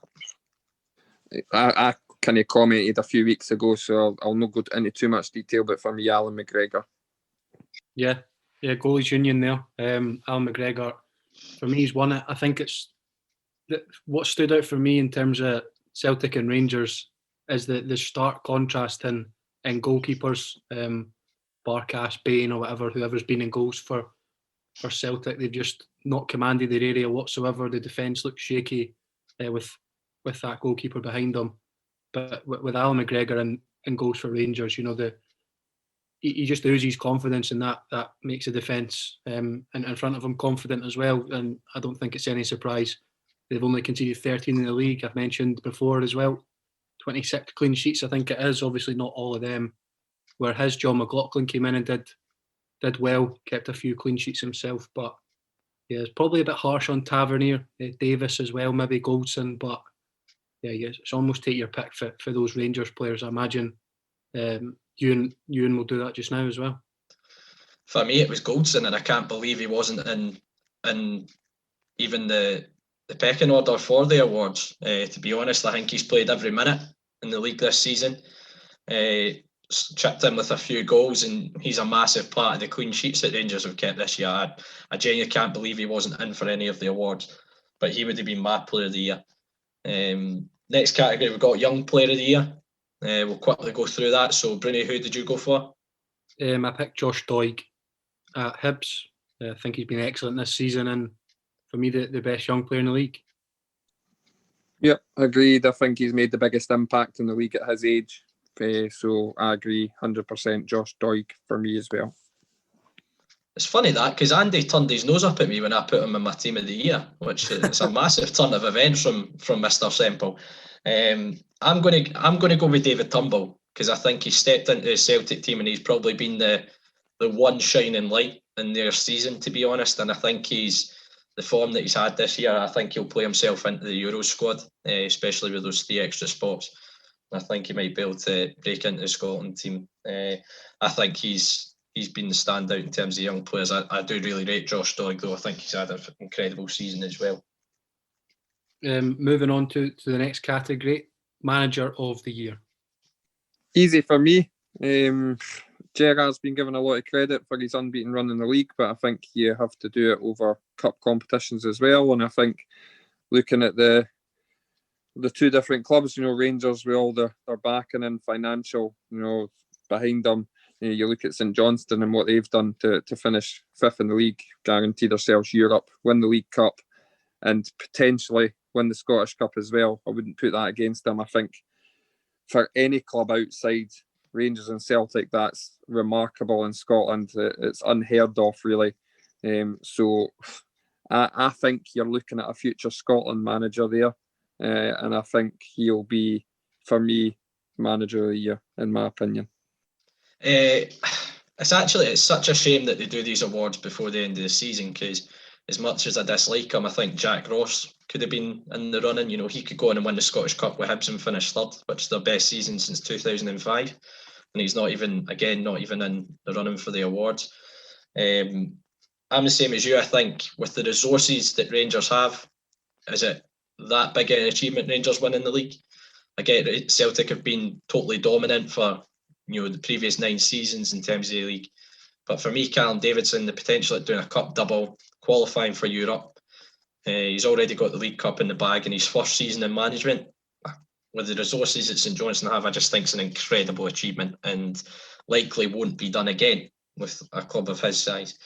I kind of commented a few weeks ago, so I'll not go into too much detail. But for me, Alan McGregor.
Yeah, goalies union there. Alan McGregor, for me, he's won it. I think it's what stood out for me in terms of Celtic and Rangers is the stark contrast in goalkeepers. Barkas, Bain, or whoever's been in goals for Celtic, they've just not commanded their area whatsoever. The defence looks shaky with that goalkeeper behind them. But with Alan McGregor in goals for Rangers, he just oozes confidence, and that makes the defence in front of him confident as well. And I don't think it's any surprise. They've only conceded 13 in the league. I've mentioned before as well, 26 clean sheets I think it is. Obviously not all of them. Where John McLaughlin came in and did well, kept a few clean sheets himself. But yeah, it's probably a bit harsh on Tavernier, Davis as well, maybe Goldson. But yeah, it's almost take your pick for those Rangers players. I imagine Ewan will do that just now as well.
For me, it was Goldson, and I can't believe he wasn't in even the pecking order for the awards. To be honest, I think he's played every minute in the league this season. Chipped in with a few goals, and he's a massive part of the clean sheets that Rangers have kept this year. I genuinely can't believe he wasn't in for any of the awards, but he would have been my player of the year. Next category, we've got young player of the year. We'll quickly go through that. So, Bruni, who did you go for?
I picked Josh Doig at Hibs. I think he's been excellent this season, and for me, the best young player in the league.
Yep, agreed. I think he's made the biggest impact in the league at his age. So I agree 100%. Josh Doig for me as well.
It's funny that, because Andy turned his nose up at me when I put him in my team of the year, which is a massive turn of events from Mr. Semple. I'm going to go with David Turnbull, because I think he stepped into the Celtic team and he's probably been the one shining light in their season, to be honest. And I think the form that he's had this year, I think he'll play himself into the Euros squad, especially with those 3 extra spots. I think he might be able to break into the Scotland team. I think he's been the standout in terms of young players. I do really rate Josh Doig, though. I think he's had an incredible season as well.
Moving on to the next category, manager of the year.
Easy for me. Gerrard's been given a lot of credit for his unbeaten run in the league, but I think you have to do it over cup competitions as well. And I think looking at the 2 different clubs, Rangers with all their backing and financial, behind them. You look at St Johnstone and what they've done to finish 5th in the league, guarantee themselves Europe, win the League Cup, and potentially win the Scottish Cup as well. I wouldn't put that against them. I think for any club outside Rangers and Celtic, that's remarkable in Scotland. It's unheard of, really. So I think you're looking at a future Scotland manager there, and I think he'll be, for me, manager of the year, in my opinion.
It's such a shame that they do these awards before the end of the season, because as much as I dislike him, I think Jack Ross could have been in the running. He could go on and win the Scottish Cup with Hibs and finish 3rd, which is their best season since 2005, and he's not even in the running for the awards. I'm the same as you. I think with the resources that Rangers have, is it that big an achievement, Rangers winning the league? I get it, Celtic have been totally dominant for the previous 9 seasons in terms of the league. But for me, Callum Davidson, the potential at doing a cup double, qualifying for Europe, he's already got the League Cup in the bag in his first season in management. With the resources that St Johnstone have, I just think it's an incredible achievement and likely won't be done again with a club of his size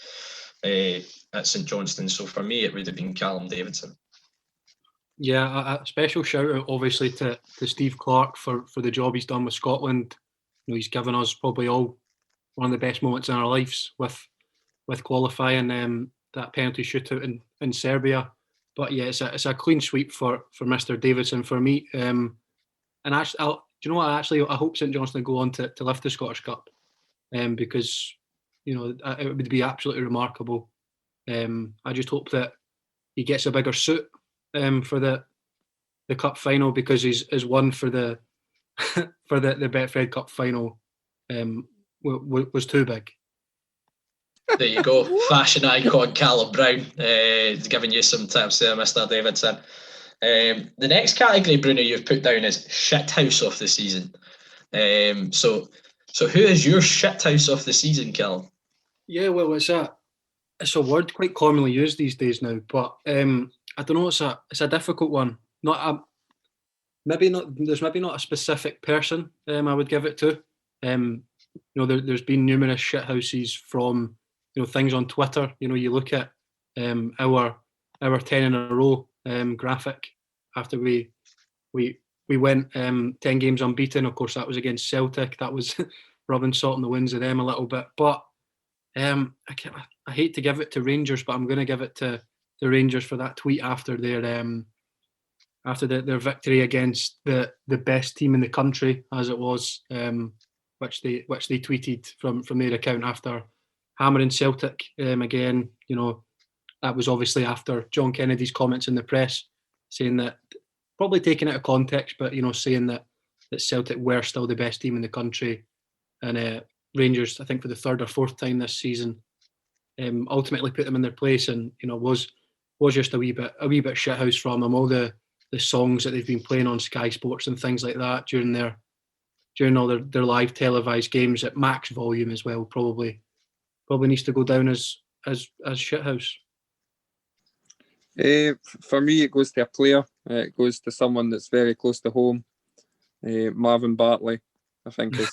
at St Johnstone. So for me, it would have been Callum Davidson.
Yeah, a special shout out obviously to Steve Clarke for the job he's done with Scotland. He's given us probably all one of the best moments in our lives with qualifying that penalty shootout in Serbia. But yeah, it's a clean sweep for Mr. Davidson for me. And actually, do you know what? I hope St Johnstone go on to lift the Scottish Cup, because it would be absolutely remarkable. I just hope that he gets a bigger suit for the cup final, because his one for the for the Betfred Cup final was too big.
There you go, fashion icon Callum Brown, giving you some tips there, Mr. Davidson. The next category, Bruno, you've put down is shithouse of the season. So who is your shithouse of the season, Callum?
Yeah, well, it's a word quite commonly used these days now, but I don't know. It's a difficult one. There's maybe not a specific person I would give it to. There's been numerous shithouses from things on Twitter. You look at our 10 in a row graphic after we went 10 games unbeaten. Of course, that was against Celtic. That was rubbing salt in the wounds of them a little bit. But I hate to give it to Rangers, but I'm going to give it to the Rangers for that tweet after their victory against the best team in the country, as it was, which they tweeted from their account after hammering Celtic again. That was obviously after John Kennedy's comments in the press, saying that, probably taken out of context, but saying that Celtic were still the best team in the country, and Rangers, I think for the 3rd or 4th time this season, ultimately put them in their place, and was just a wee bit shithouse from them. All the songs that they've been playing on Sky Sports and things like that during all their live televised games at max volume as well, probably needs to go down as shithouse.
For me, it goes to a player. It goes to someone that's very close to home. Marvin Bartley, I think, has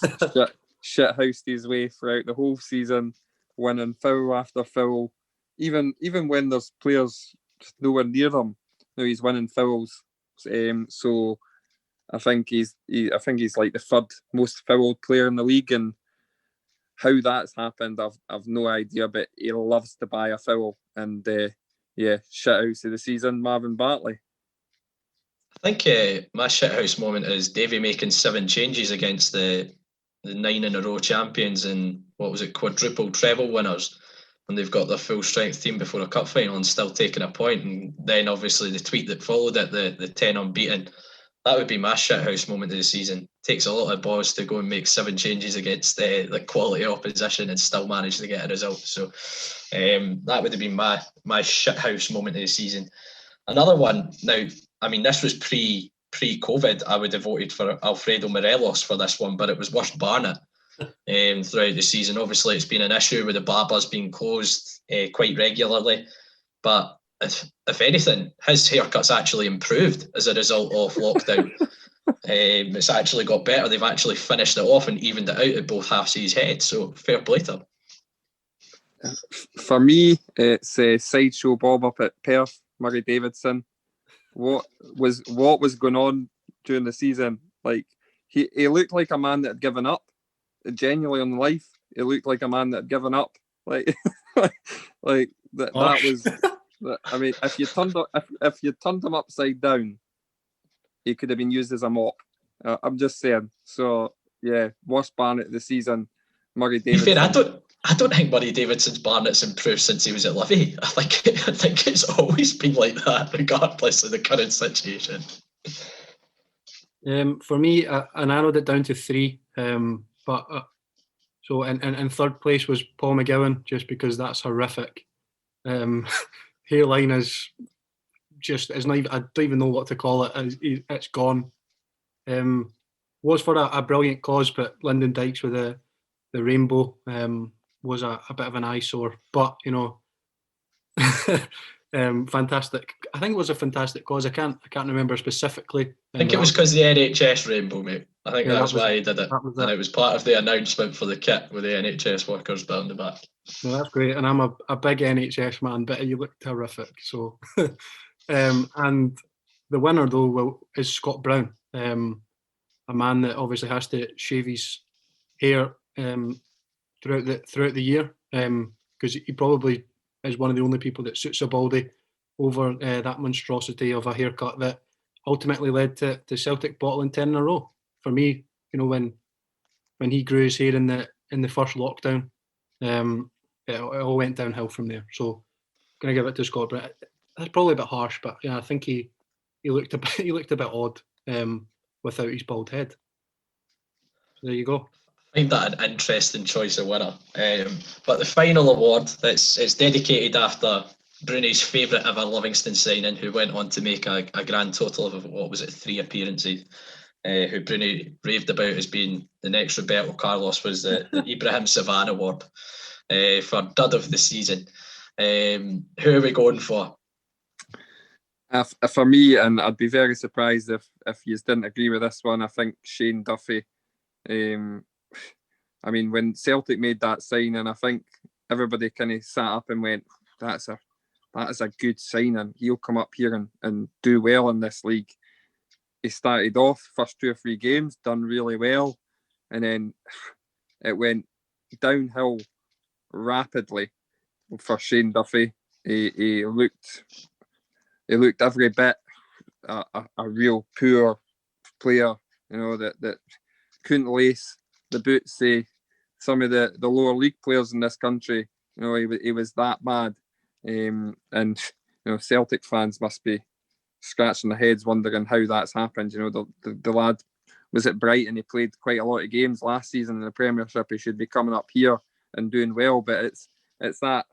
shithoused his way throughout the whole season, winning foul after foul. Even when there's players nowhere near them, he's winning fouls. So I think he's like the third most fouled player in the league, and how that's happened, I've no idea. But he loves to buy a foul, and shithouse of the season, Marvin Bartley.
I think my shithouse moment is Davy making 7 changes against the 9 in a row champions and quadruple treble winners, when they've got their full strength team before a cup final and still taking a point. And then obviously the tweet that followed it, the 10 unbeaten, that would be my shithouse moment of the season. Takes a lot of balls to go and make 7 changes against the quality opposition and still manage to get a result. So that would have been my shithouse moment of the season. Another one, now, I mean, this was pre-COVID. I would have voted for Alfredo Morelos for this one, but it was worst Barnett throughout the season. Obviously, it's been an issue with the barbers being closed quite regularly, but if anything, his haircut's actually improved as a result of lockdown. It's actually got better. They've actually finished it off and evened it out at both halves of his head. So fair play to him.
For me, it's Sideshow Bob up at Perth, Murray Davidson. What was going on during the season? Like he looked like a man that had given up. Genuinely on life, he looked like a man that had given up. Like like that was. I mean, if you turned him upside down, he could have been used as a mop. I'm just saying. So yeah, worst Barnett of the season, Murray Davidson.
Fair, I don't think Murray Davidson's Barnett's improved since he was at Livy. I think it's always been like that, regardless of the current situation.
For me, I narrowed it down to 3. So in third place was Paul McGowan, just because that's horrific. Hairline is not even, I don't even know what to call it. It's gone. Was for a brilliant cause, but Lyndon Dykes with the rainbow was a bit of an eyesore. But fantastic. I think it was a fantastic cause. I can't remember specifically.
I think it was because the NHS rainbow, mate. I think that's why he did it. And it was part of the announcement for the kit with the NHS workers down the back.
No, that's great. And I'm a big NHS man, but you look terrific. So, and the winner though is Scott Brown, a man that obviously has to shave his hair throughout the year, because he probably is one of the only people that suits a baldy over that monstrosity of a haircut that ultimately led to Celtic bottling 10 in a row. For me, when he grew his hair in the first lockdown, it all went downhill from there. So I'm going to give it to Scott Brown. That's probably a bit harsh, but yeah, I think he looked a bit odd without his bald head. So there you go.
I find that an interesting choice of winner. But the final award, it's dedicated after Bruni's favourite ever Livingston signing, who went on to make a grand total of 3 appearances. Who Bruni raved about as being the next Roberto Carlos, was the Ibrahim Savan Award for dud of the season. Who are we going for?
For me, and I'd be very surprised if you didn't agree with this one, I think Shane Duffy. I mean, when Celtic made that signing, I think everybody kind of sat up and went, that is a good signing. He'll come up here and do well in this league. He started off first 2 or 3 games, done really well, and then it went downhill rapidly for Shane Duffy. He looked every bit a real poor player, that couldn't lace the boots. Some of the lower league players in this country, he was that bad, and Celtic fans must be scratching their heads wondering how that's happened. The lad was at Brighton. He played quite a lot of games last season in the Premiership. He should be coming up here and doing well, but it's that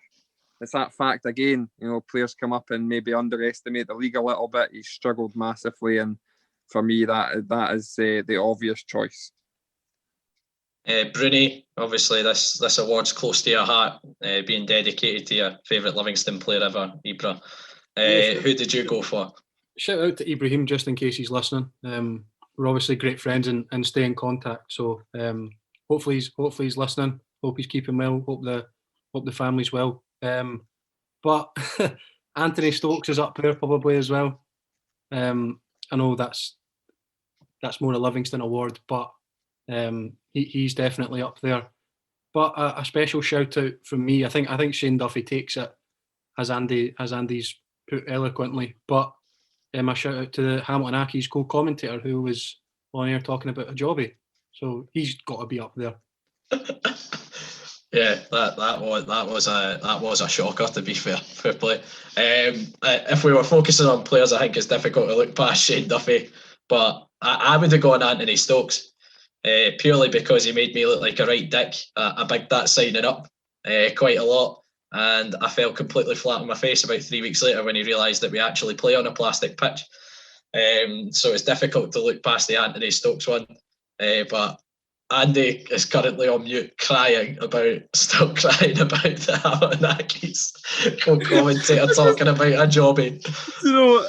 it's that fact again. Players come up and maybe underestimate the league a little bit. He's struggled massively, and for me, that is the obvious choice.
Bruni, obviously this award's close to your heart, being dedicated to your favourite Livingston player ever, Ibra. Who did you go for?
Shout out to Ibrahim, just in case he's listening. We're obviously great friends and stay in contact. So hopefully he's listening. Hope he's keeping well. Hope the family's well. But Anthony Stokes is up there probably as well. I know that's more a Livingston award, but he's definitely up there. But a special shout out from me. I think Shane Duffy takes it, as Andy's put eloquently. But a shout out to the Hamilton Accies co-commentator who was on air talking about a jobby. So he's got to be up there.
Yeah, that was a shocker, to be fair. Fair play. If we were focusing on players, I think it's difficult to look past Shane Duffy, but I would have gone Anthony Stokes, purely because he made me look like a right dick. I bigged that signing up quite a lot, and I fell completely flat on my face about 3 weeks later when he realised that we actually play on a plastic pitch. So it's difficult to look past the Anthony Stokes one, but Andy is currently on mute crying about the Hamilton Accies co-commentator talking about a jobby.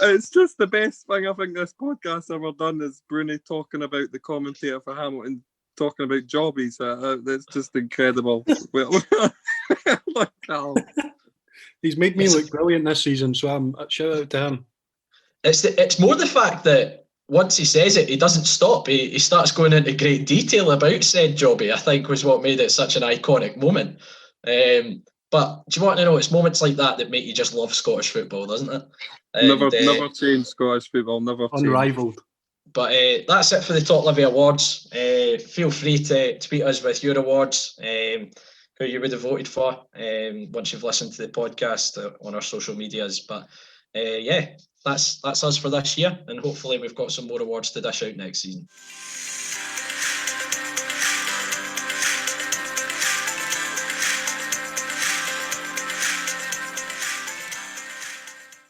It's just the best thing I think this podcast's ever done is Bruni talking about the commentator for Hamilton talking about jobbies. That's just incredible.
He's made me look brilliant this season, so I'm shout out to him.
It's more the fact that once he says it, he doesn't stop. He starts going into great detail about said jobby, I think, was what made it such an iconic moment. But do you want to know, it's moments like that make you just love Scottish football, doesn't it?
Never change Scottish football, never change.
Unrivaled.
But that's it for the TalkLivi Awards. Feel free to tweet us with your awards, who you would have voted for, once you've listened to the podcast on our social medias. But yeah, that's us for this year, and hopefully we've got some more awards to dish out next season.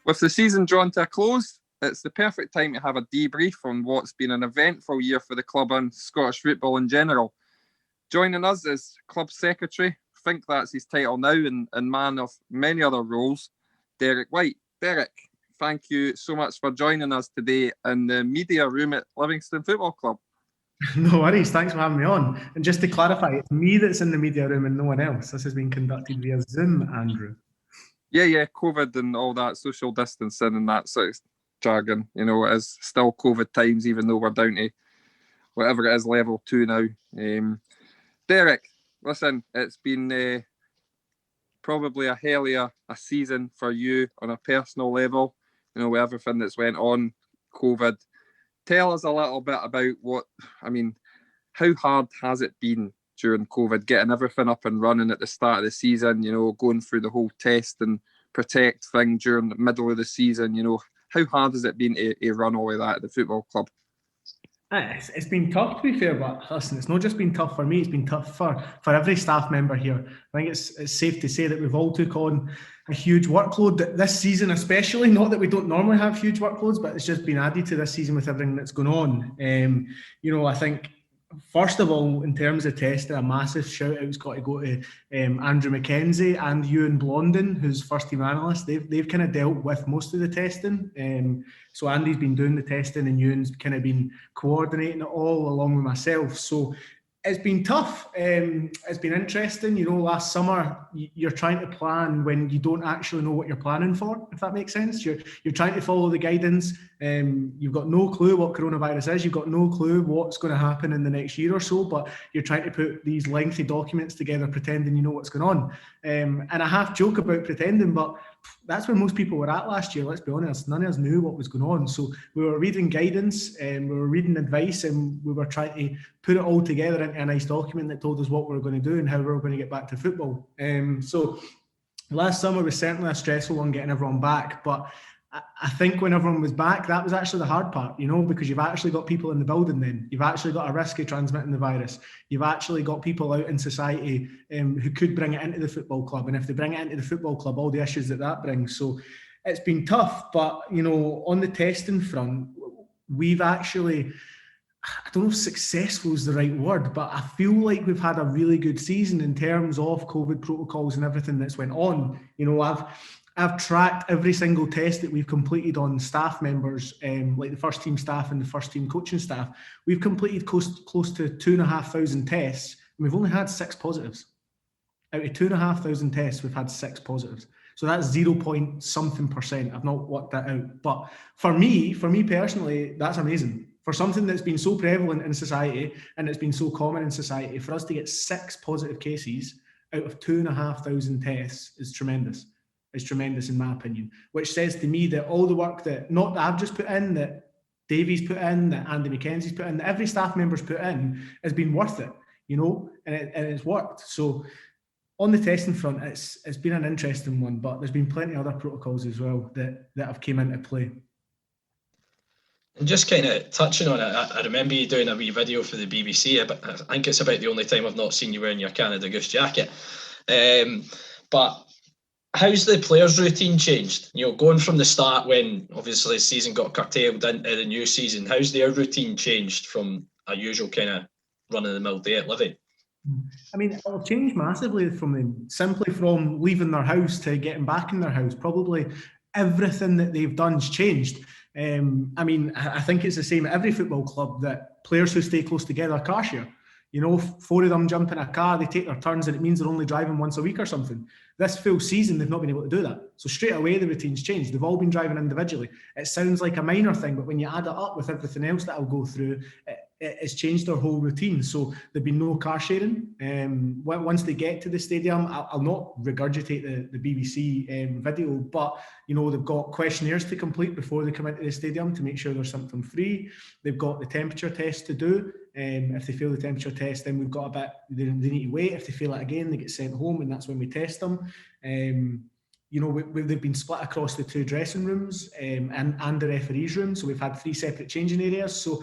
With the season drawn to a close, it's the perfect time to have a debrief on what's been an eventful year for the club and Scottish football in general. Joining us is Club Secretary, I think that's his title now, and man of many other roles, Derek White. Derek, thank you so much for joining us today in the media room at Livingston Football Club.
No worries, thanks for having me on. And just to clarify, it's me that's in the media room and no one else. This has been conducted via Zoom, Andrew.
Yeah, COVID and all that, social distancing and that sort of jargon. It is still COVID times, even though we're down to whatever it is, level 2 now. Derek, listen, it's been probably a hell of a season for you on a personal level, with everything that's went on, COVID. Tell us a little bit about how hard has it been during COVID, getting everything up and running at the start of the season, going through the whole test and protect thing during the middle of the season, how hard has it been to run all of that at the football club?
It's been tough, to be fair, but listen, it's not just been tough for me, it's been tough for every staff member here. I think it's safe to say that we've all took on a huge workload this season, especially. Not that we don't normally have huge workloads, but it's just been added to this season with everything that's going on. I think, first of all, in terms of testing, a massive shout out's got to go to Andrew McKenzie and Ewan Blondin, who's first team analyst. They've kind of dealt with most of the testing. So Andy's been doing the testing and Ewan's kind of been coordinating it all along with myself. So it's been tough. It's been interesting. Last summer, you're trying to plan when you don't actually know what you're planning for, if that makes sense. You're trying to follow the guidance. You've got no clue what coronavirus is. You've got no clue what's going to happen in the next year or so, but you're trying to put these lengthy documents together pretending you know what's going on. And I half joke about pretending, but that's where most people were at last year, let's be honest. None of us knew what was going on. So we were reading guidance and we were reading advice and we were trying to put it all together into a nice document that told us what we were going to do and how we were going to get back to football. So last summer was certainly a stressful one getting everyone back, but I think when everyone was back, that was actually the hard part, because you've actually got people in the building then. You've actually got a risk of transmitting the virus. You've actually got people out in society who could bring it into the football club. And if they bring it into the football club, all the issues that brings. So it's been tough. But, on the testing front, we've actually, I don't know if successful is the right word, but I feel like we've had a really good season in terms of COVID protocols and everything that's went on. I've tracked every single test that we've completed on staff members, like the first team staff and the first team coaching staff. We've completed close to 2,500 tests, and we've only had 6 positives. Out of 2,500 tests, we've had 6 positives. So that's 0 point something %. I've not worked that out. But for me personally, that's amazing. For something that's been so prevalent in society and it's been so common in society, for us to get 6 positive cases out of 2,500 tests is tremendous. It's tremendous in my opinion, which says to me that all the work that, not that I've just put in, that Davey's put in, that Andy McKenzie's put in, that every staff member's put in, has been worth it, and it's worked. So on the testing front, it's been an interesting one, but there's been plenty of other protocols as well that have came into play.
And just kind of touching on it, I remember you doing a wee video for the BBC. I think it's about the only time I've not seen you wearing your Canada Goose jacket. But how's the players' routine changed? Going from the start when obviously the season got curtailed into the new season, how's their routine changed from a usual kind of run-of-the-mill day at Livi?
I mean, it'll change massively simply from leaving their house to getting back in their house. Probably everything that they've done's changed. I think it's the same at every football club that players who stay close together car share. 4 of them jump in a car, they take their turns, and it means they're only driving once a week or something. This full season, they've not been able to do that. So straight away, the routine's changed. They've all been driving individually. It sounds like a minor thing, but when you add it up with everything else that I'll go through, it's changed their whole routine. So there'll be no car sharing. Once they get to the stadium, I'll not regurgitate the BBC video, but they've got questionnaires to complete before they come into the stadium to make sure they're symptom free. They've got the temperature test to do. If they fail the temperature test, then we've got a bit, they need to wait. If they fail it again, they get sent home, and that's when we test them. They've been split across the 2 dressing rooms and the referees' room. So we've had 3 separate changing areas. So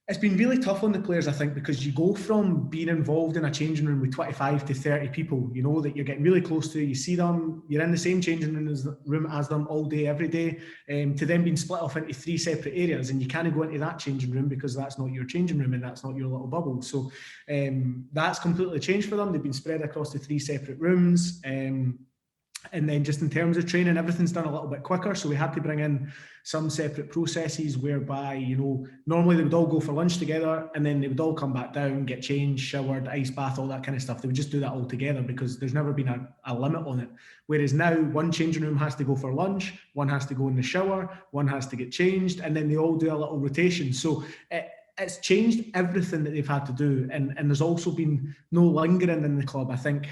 it's been really tough on the players, I think, because you go from being involved in a changing room with 25 to 30 people, that you're getting really close to. You see them, you're in the same changing room as them all day, every day, to then being split off into 3 separate areas, and you can't go into that changing room because that's not your changing room and that's not your little bubble. So that's completely changed for them. They've been spread across the 3 separate rooms. And then just in terms of training, everything's done a little bit quicker. So we had to bring in some separate processes whereby, normally they would all go for lunch together and then they would all come back down, get changed, showered, ice bath, all that kind of stuff. They would just do that all together because there's never been a limit on it. Whereas now one changing room has to go for lunch, one has to go in the shower, one has to get changed, and then they all do a little rotation. So it's changed everything that they've had to do. And there's also been no lingering in the club. I think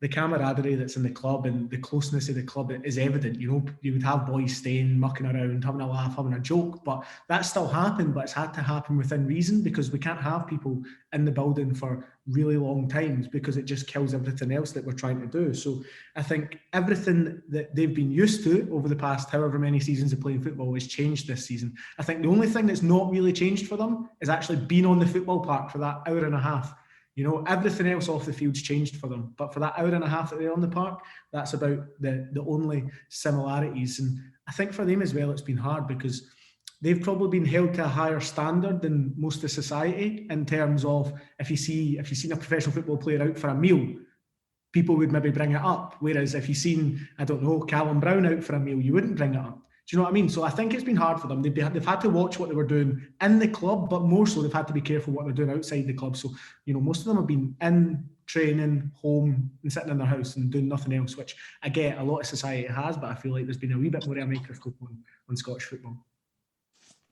the camaraderie that's in the club and the closeness of the club is evident. You would have boys staying, mucking around, having a laugh, having a joke, but that still happened, but it's had to happen within reason because we can't have people in the building for really long times because it just kills everything else that we're trying to do. So I think everything that they've been used to over the past however many seasons of playing football has changed this season. I think the only thing that's not really changed for them is actually being on the football park for that hour and a half. Everything else off the field's changed for them. But for that hour and a half that they're on the park, that's about the only similarities. And I think for them as well, it's been hard because they've probably been held to a higher standard than most of society in terms of if you've seen a professional football player out for a meal, people would maybe bring it up. Whereas if you've seen, Callum Brown out for a meal, you wouldn't bring it up. Do you know what I mean? So I think it's been hard for them. They've had to watch what they were doing in the club, but more so they've had to be careful what they're doing outside the club. So, most of them have been in training, home, and sitting in their house and doing nothing else, which I get a lot of society has, but I feel like there's been a wee bit more of a microscope on Scottish football.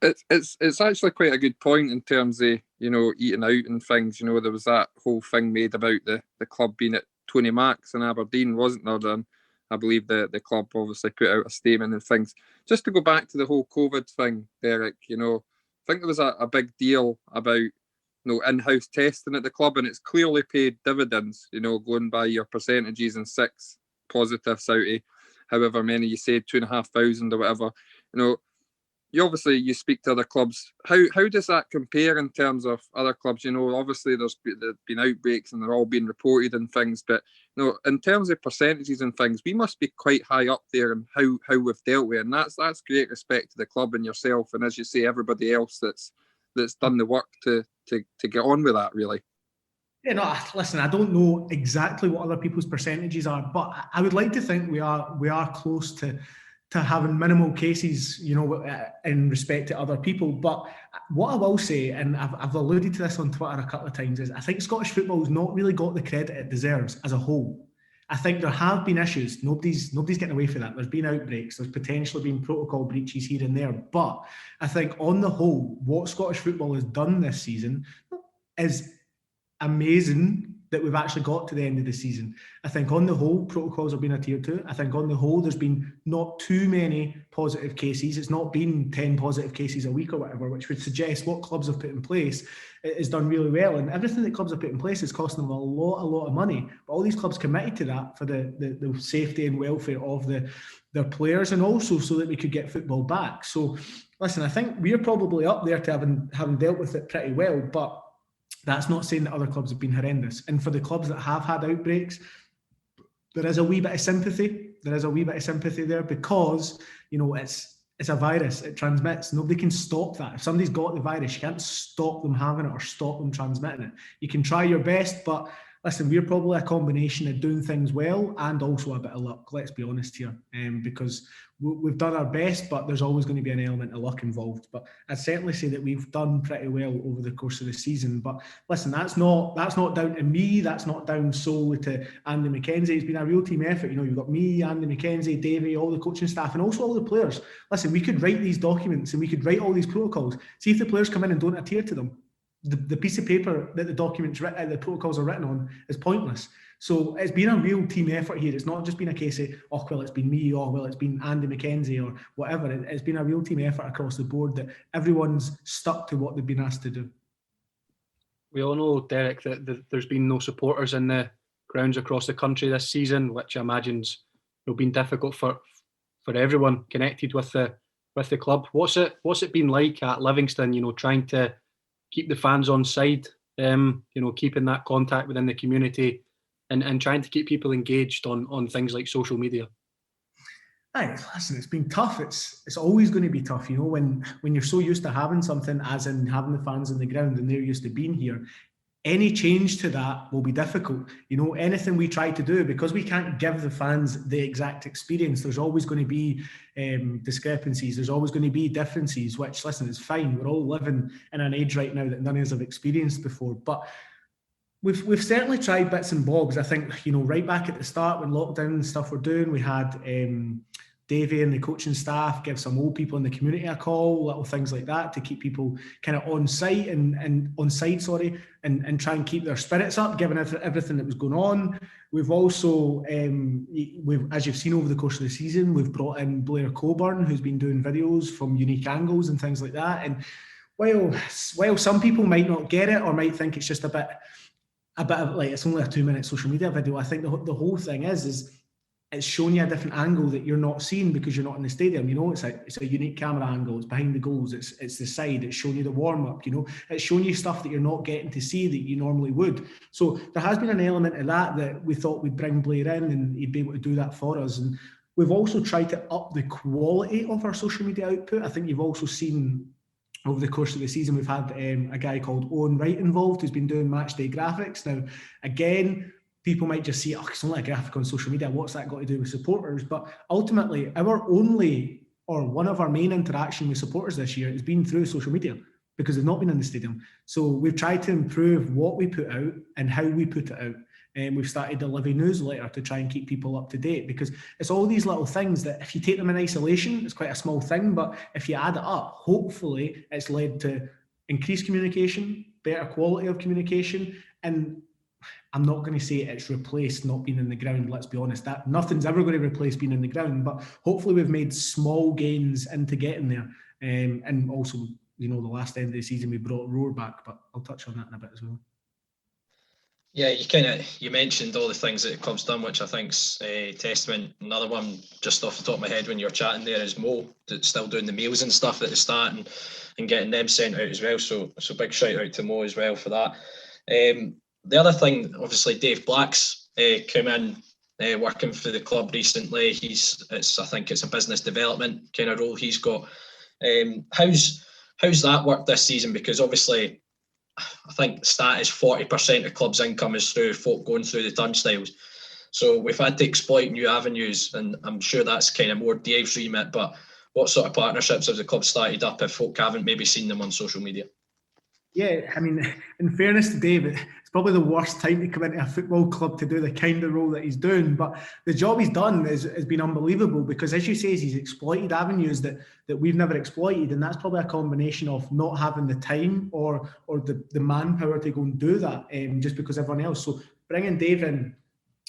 It's actually quite a good point in terms of, eating out and things. There was that whole thing made about the club being at Tony Mack's in Aberdeen, wasn't there? And I believe the club obviously put out a statement and things. Just to go back to the whole COVID thing, Derek, I think there was a big deal about, in-house testing at the club, and it's clearly paid dividends, going by your percentages and 6 positives out of however many you said, 2,500 or whatever. You speak to other clubs. How does that compare in terms of other clubs? Obviously there's been outbreaks and they're all being reported and things, but in terms of percentages and things, we must be quite high up there in how we've dealt with it. And that's great respect to the club and yourself, and as you say, everybody else that's done the work to get on with that, really.
Yeah, no, listen, I don't know exactly what other people's percentages are, but I would like to think we are close to having minimal cases, in respect to other people. But what I will say, and I've alluded to this on Twitter a couple of times, is I think Scottish football has not really got the credit it deserves as a whole. I think there have been issues. Nobody's getting away from that. There's been outbreaks. There's potentially been protocol breaches here and there. But I think on the whole, what Scottish football has done this season is amazing that we've actually got to the end of the season. I think on the whole, protocols have been adhered to. I think on the whole, there's been not too many positive cases. It's not been 10 positive cases a week or whatever, which would suggest what clubs have put in place is done really well. And everything that clubs have put in place is costing them a lot of money. But all these clubs committed to that for the safety and welfare of their players, and also so that we could get football back. So listen, I think we're probably up there to having dealt with it pretty well, but that's not saying that other clubs have been horrendous. And for the clubs that have had outbreaks, there is a wee bit of sympathy. There is a wee bit of sympathy there because, it's a virus. It transmits. Nobody can stop that. If somebody's got the virus, you can't stop them having it or stop them transmitting it. You can try your best, but listen, we're probably a combination of doing things well and also a bit of luck, let's be honest here, because we've done our best, but there's always going to be an element of luck involved. But I'd certainly say that we've done pretty well over the course of the season. But listen, that's not down to me. That's not down solely to Andy McKenzie. It's been a real team effort. You've got me, Andy McKenzie, Davey, all the coaching staff, and also all the players. Listen, we could write these documents and we could write all these protocols. See if the players come in and don't adhere to them. The piece of paper that the protocols are written on is pointless. So it's been a real team effort here. It's not just been a case of, it's been me, it's been Andy McKenzie or whatever. It's been a real team effort across the board that everyone's stuck to what they've been asked to do.
We all know, Derek, that there's been no supporters in the grounds across the country this season, which I imagine's been difficult for everyone connected with the club. What's it been like at Livingston, trying to keep the fans on side, keeping that contact within the community and trying to keep people engaged on things like social media?
Aye, listen, it's been tough. It's always going to be tough, when you're so used to having something, as in having the fans on the ground and they're used to being here. Any change to that will be difficult. Anything we try to do, because we can't give the fans the exact experience, there's always going to be discrepancies. There's always going to be differences, which, listen, is fine. We're all living in an age right now that none of us have experienced before. But we've certainly tried bits and bobs. I think, right back at the start when lockdown and stuff were doing, we had Davey and the coaching staff give some old people in the community a call, little things like that to keep people kind of on site and try and keep their spirits up, given everything that was going on. We've also, as you've seen over the course of the season, we've brought in Blair Coburn, who's been doing videos from unique angles and things like that. And while some people might not get it or might think it's just a bit of like, it's only a 2-minute social media video, I think the whole thing is it's showing you a different angle that you're not seeing because you're not in the stadium. It's a unique camera angle. It's behind the goals. It's the side. It's showing you the warm up. It's showing you stuff that you're not getting to see that you normally would. So there has been an element of that we thought we'd bring Blair in and he'd be able to do that for us. And we've also tried to up the quality of our social media output. I think you've also seen over the course of the season, we've had a guy called Owen Wright involved who's been doing match day graphics. Now, again, people might just see, it's only a graphic on social media. What's that got to do with supporters? But ultimately, one of our main interaction with supporters this year has been through social media because they've not been in the stadium. So we've tried to improve what we put out and how we put it out. And we've started the Livi newsletter to try and keep people up to date, because it's all these little things that if you take them in isolation, it's quite a small thing. But if you add it up, hopefully it's led to increased communication, better quality of communication. And I'm not going to say it's replaced not being in the ground. Let's be honest, that nothing's ever going to replace being in the ground. But hopefully we've made small gains into getting there. And also, the last end of the season we brought Roar back, but I'll touch on that in a bit as well.
Yeah, you mentioned all the things that the club's done, which I think's a testament. Another one, just off the top of my head, when you're chatting there, is Mo, that's still doing the meals and stuff at the start and getting them sent out as well. So big shout out to Mo as well for that. The other thing, obviously, Dave Black's come in working for the club recently. I think it's a business development kind of role he's got. How's that worked this season? Because obviously, I think the stat is 40% of clubs' income is through folk going through the turnstiles. So we've had to exploit new avenues, and I'm sure that's kind of more Dave's remit. But what sort of partnerships have the club started up if folk haven't maybe seen them on social media?
Yeah, I mean, in fairness to Dave, it's probably the worst time to come into a football club to do the kind of role that he's doing. But the job he's done has been unbelievable because, as you say, he's exploited avenues that we've never exploited. And that's probably a combination of not having the time or the manpower to go and do that just because everyone else. So bringing Dave in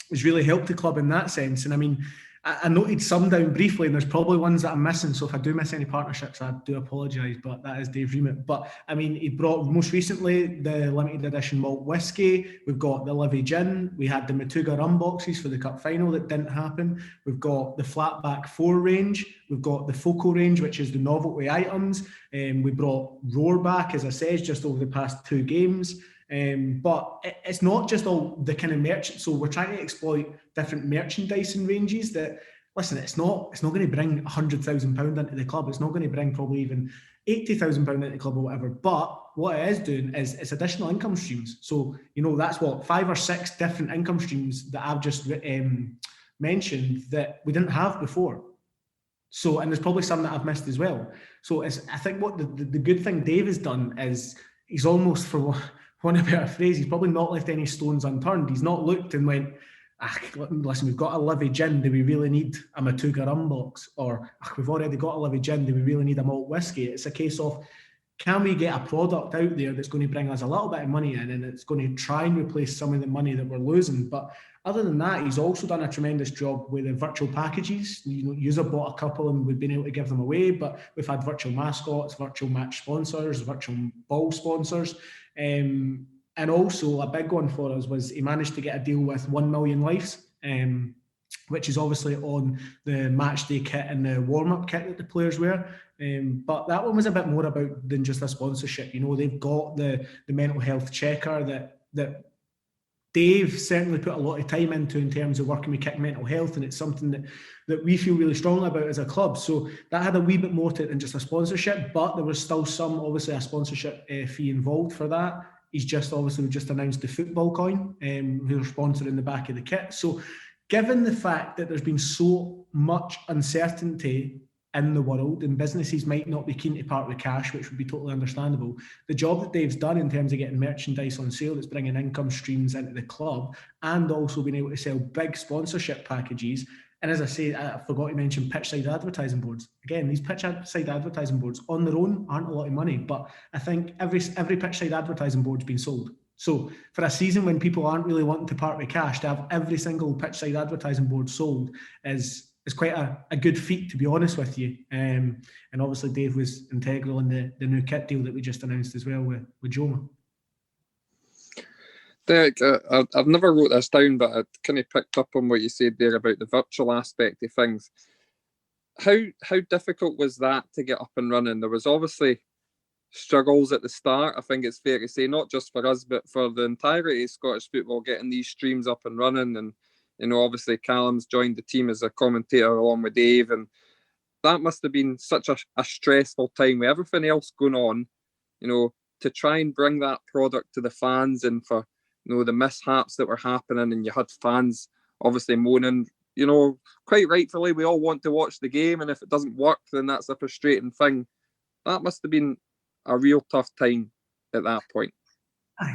has really helped the club in that sense. And I mean, I noted some down briefly, and there's probably ones that I'm missing. So if I do miss any partnerships, I do apologise, but that is Dave's remit. But I mean, he brought most recently the limited edition malt whiskey. We've got the Livi gin. We had the Matuga rum boxes for the cup final that didn't happen. We've got the Flatback 4 range. We've got the Foco range, which is the novelty items. We brought Roar back, as I said, just over the past 2 games. But it's not just all the kind of merchant. So we're trying to exploit different merchandising ranges that, listen, it's not going to bring £100,000 into the club. It's not going to bring probably even £80,000 into the club or whatever. But what it is doing is it's additional income streams. So, that's what 5 or 6 different income streams that I've just mentioned that we didn't have before. So, and there's probably some that I've missed as well. So I think what the good thing Dave has done is he's almost, for want of a better phrase, he's probably not left any stones unturned. He's not looked and went, listen, we've got a Livi gin, do we really need a Matuga rum box? Or we've already got a Livi gin, do we really need a malt whiskey? It's a case of, can we get a product out there that's going to bring us a little bit of money in, and it's going to try and replace some of the money that we're losing? But other than that, he's also done a tremendous job with the virtual packages. User bought a couple and we've been able to give them away, but we've had virtual mascots, virtual match sponsors, virtual ball sponsors. And also a big one for us was he managed to get a deal with 1 Million Lives, which is obviously on the match day kit and the warm-up kit that the players wear. But that one was a bit more about than just a sponsorship. They've got the mental health checker that Dave certainly put a lot of time into in terms of working with kick mental health, and it's something that we feel really strongly about as a club. So that had a wee bit more to it than just a sponsorship, but there was still obviously a sponsorship fee involved for that. We've just announced the football coin, who are sponsoring the back of the kit. So given the fact that there's been so much uncertainty in the world and businesses might not be keen to part with cash, which would be totally understandable, the job that Dave's done in terms of getting merchandise on sale that's bringing income streams into the club and also being able to sell big sponsorship packages. And as I say, I forgot to mention pitch-side advertising boards. Again, these pitch-side advertising boards on their own aren't a lot of money, but I think every pitch-side advertising board's been sold. So for a season when people aren't really wanting to part with cash, to have every single pitch-side advertising board sold is quite a good feat, to be honest with you. And obviously Dave was integral in the new kit deal that we just announced as well with Joma.
Derek, I've never wrote this down, but I kind of picked up on what you said there about the virtual aspect of things. How difficult was that to get up and running? There was obviously struggles at the start, I think it's fair to say, not just for us, but for the entirety of Scottish football, getting these streams up and running. And obviously Callum's joined the team as a commentator along with Dave, and that must have been such a stressful time with everything else going on, to try and bring that product to the fans, and for the mishaps that were happening, and you had fans obviously moaning, quite rightfully, we all want to watch the game, and if it doesn't work, then that's a frustrating thing. That must have been a real tough time at that point.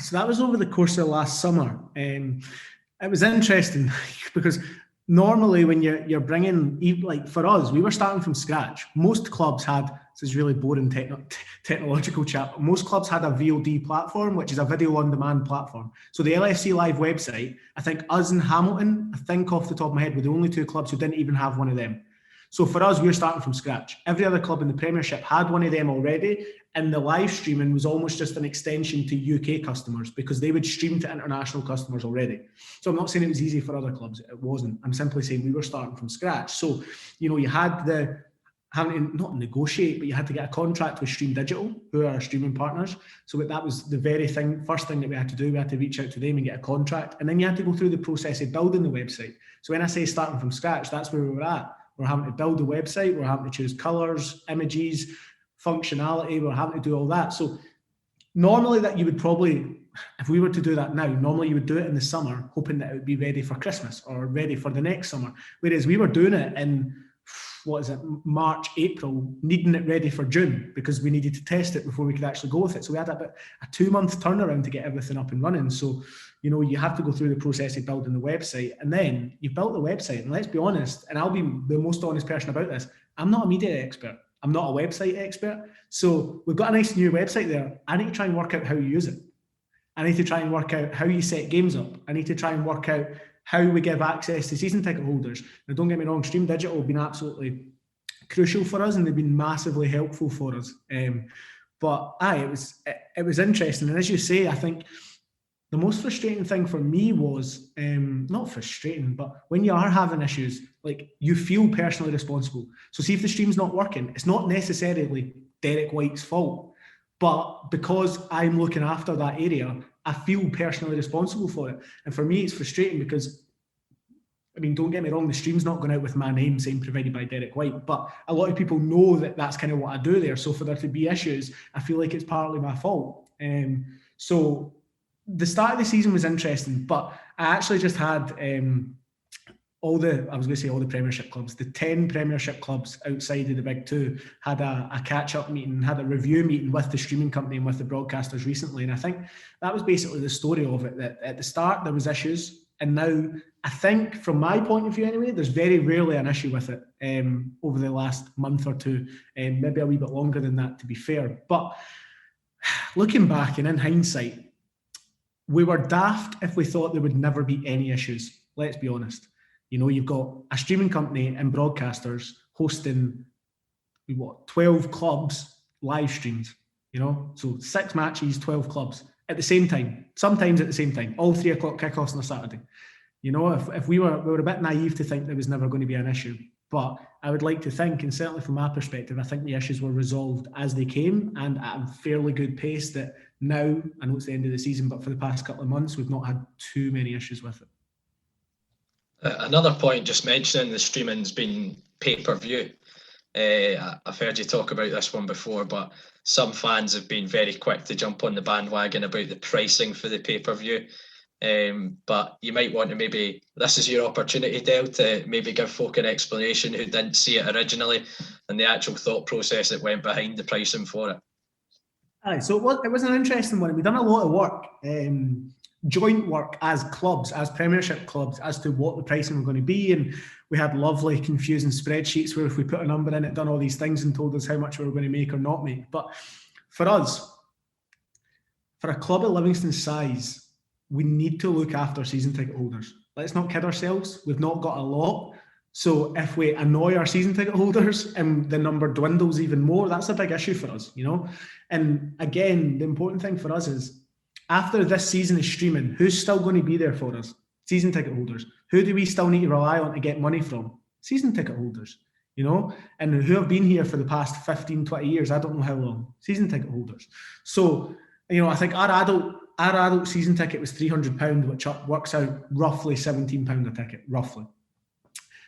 So that was over the course of last summer. It was interesting because normally when you're bringing, like for us, we were starting from scratch. Most clubs had, this is really boring technological chat, but most clubs had a VOD platform, which is a video on demand platform. So the LFC Live website, I think us and Hamilton, I think off the top of my head, were the only 2 clubs who didn't even have one of them. So for us, we're starting from scratch. Every other club in the Premiership had one of them already, And the live streaming was almost just an extension to UK customers because they would stream to international customers already. So I'm not saying it was easy for other clubs. It wasn't. I'm simply saying we were starting from scratch. So, you had having to not negotiate, but you had to get a contract with Stream Digital, who are our streaming partners. So that was the very first thing that we had to do. We had to reach out to them and get a contract. And then you had to go through the process of building the website. So when I say starting from scratch, that's where we were at. We're having to build the website. We're having to choose colours, images, functionality. We're having to do all that. So normally that you would probably, if we were to do that now, normally you would do it in the summer, hoping that it would be ready for Christmas or ready for the next summer. Whereas we were doing it in, March, April, needing it ready for June because we needed to test it before we could actually go with it. So we had about a 2-month turnaround to get everything up and running. So, you have to go through the process of building the website, and then you've built the website. And let's be honest, and I'll be the most honest person about this, I'm not a media expert. I'm not a website expert. So we've got a nice new website there. I need to try and work out how you use it. I need to try and work out how you set games up. I need to try and work out how we give access to season ticket holders. Now, don't get me wrong, Stream Digital have been absolutely crucial for us, and they've been massively helpful for us. But it was interesting. And as you say, I think the most frustrating thing for me was, not frustrating, but when you are having issues, like you feel personally responsible. So see if the stream's not working, it's not necessarily Derek White's fault, but because I'm looking after that area, I feel personally responsible for it. And for me, it's frustrating because, don't get me wrong, the stream's not going out with my name saying provided by Derek White, but a lot of people know that that's kind of what I do there. So for there to be issues, I feel like it's partly my fault. So the start of the season was interesting, but I actually just had all the Premiership clubs, the 10 Premiership clubs outside of the Big Two had a catch-up meeting, had a review meeting with the streaming company and with the broadcasters recently. And I think that was basically the story of it, that at the start there was issues. And now I think from my point of view anyway, there's very rarely an issue with it over the last month or two, maybe a wee bit longer than that, to be fair. But looking back and in hindsight, we were daft if we thought there would never be any issues. Let's be honest. You've got a streaming company and broadcasters hosting 12 clubs live streams, so 6 matches, 12 clubs at the same time, sometimes at the same time, all 3 o'clock kickoffs on a Saturday. If we were a bit naive to think there was never going to be an issue, but I would like to think, and certainly from my perspective, I think the issues were resolved as they came and at a fairly good pace that now, I know it's the end of the season, but for the past couple of months, we've not had too many issues with it.
Another point just mentioning the streaming's been pay-per-view. I've heard you talk about this one before, but some fans have been very quick to jump on the bandwagon about the pricing for the pay-per-view. But you might want to this is your opportunity, Dale, to maybe give folk an explanation who didn't see it originally and the actual thought process that went behind the pricing for it.
Aye, so it was an interesting one. We've done a lot of work, joint work as clubs, as Premiership clubs, as to what the pricing were going to be. And we had lovely, confusing spreadsheets where if we put a number in, it done all these things and told us how much we were going to make or not make. But for us, for a club of Livingston's size, we need to look after season ticket holders. Let's not kid ourselves. We've not got a lot. So if we annoy our season ticket holders and the number dwindles even more, that's a big issue for us, And again, the important thing for us is, after this season is streaming, who's still going to be there for us? Season ticket holders. Who do we still need to rely on to get money from? Season ticket holders, and who have been here for the past 15, 20 years, I don't know how long. Season ticket holders. So, I think our adult season ticket was £300, which works out roughly £17 a ticket, roughly.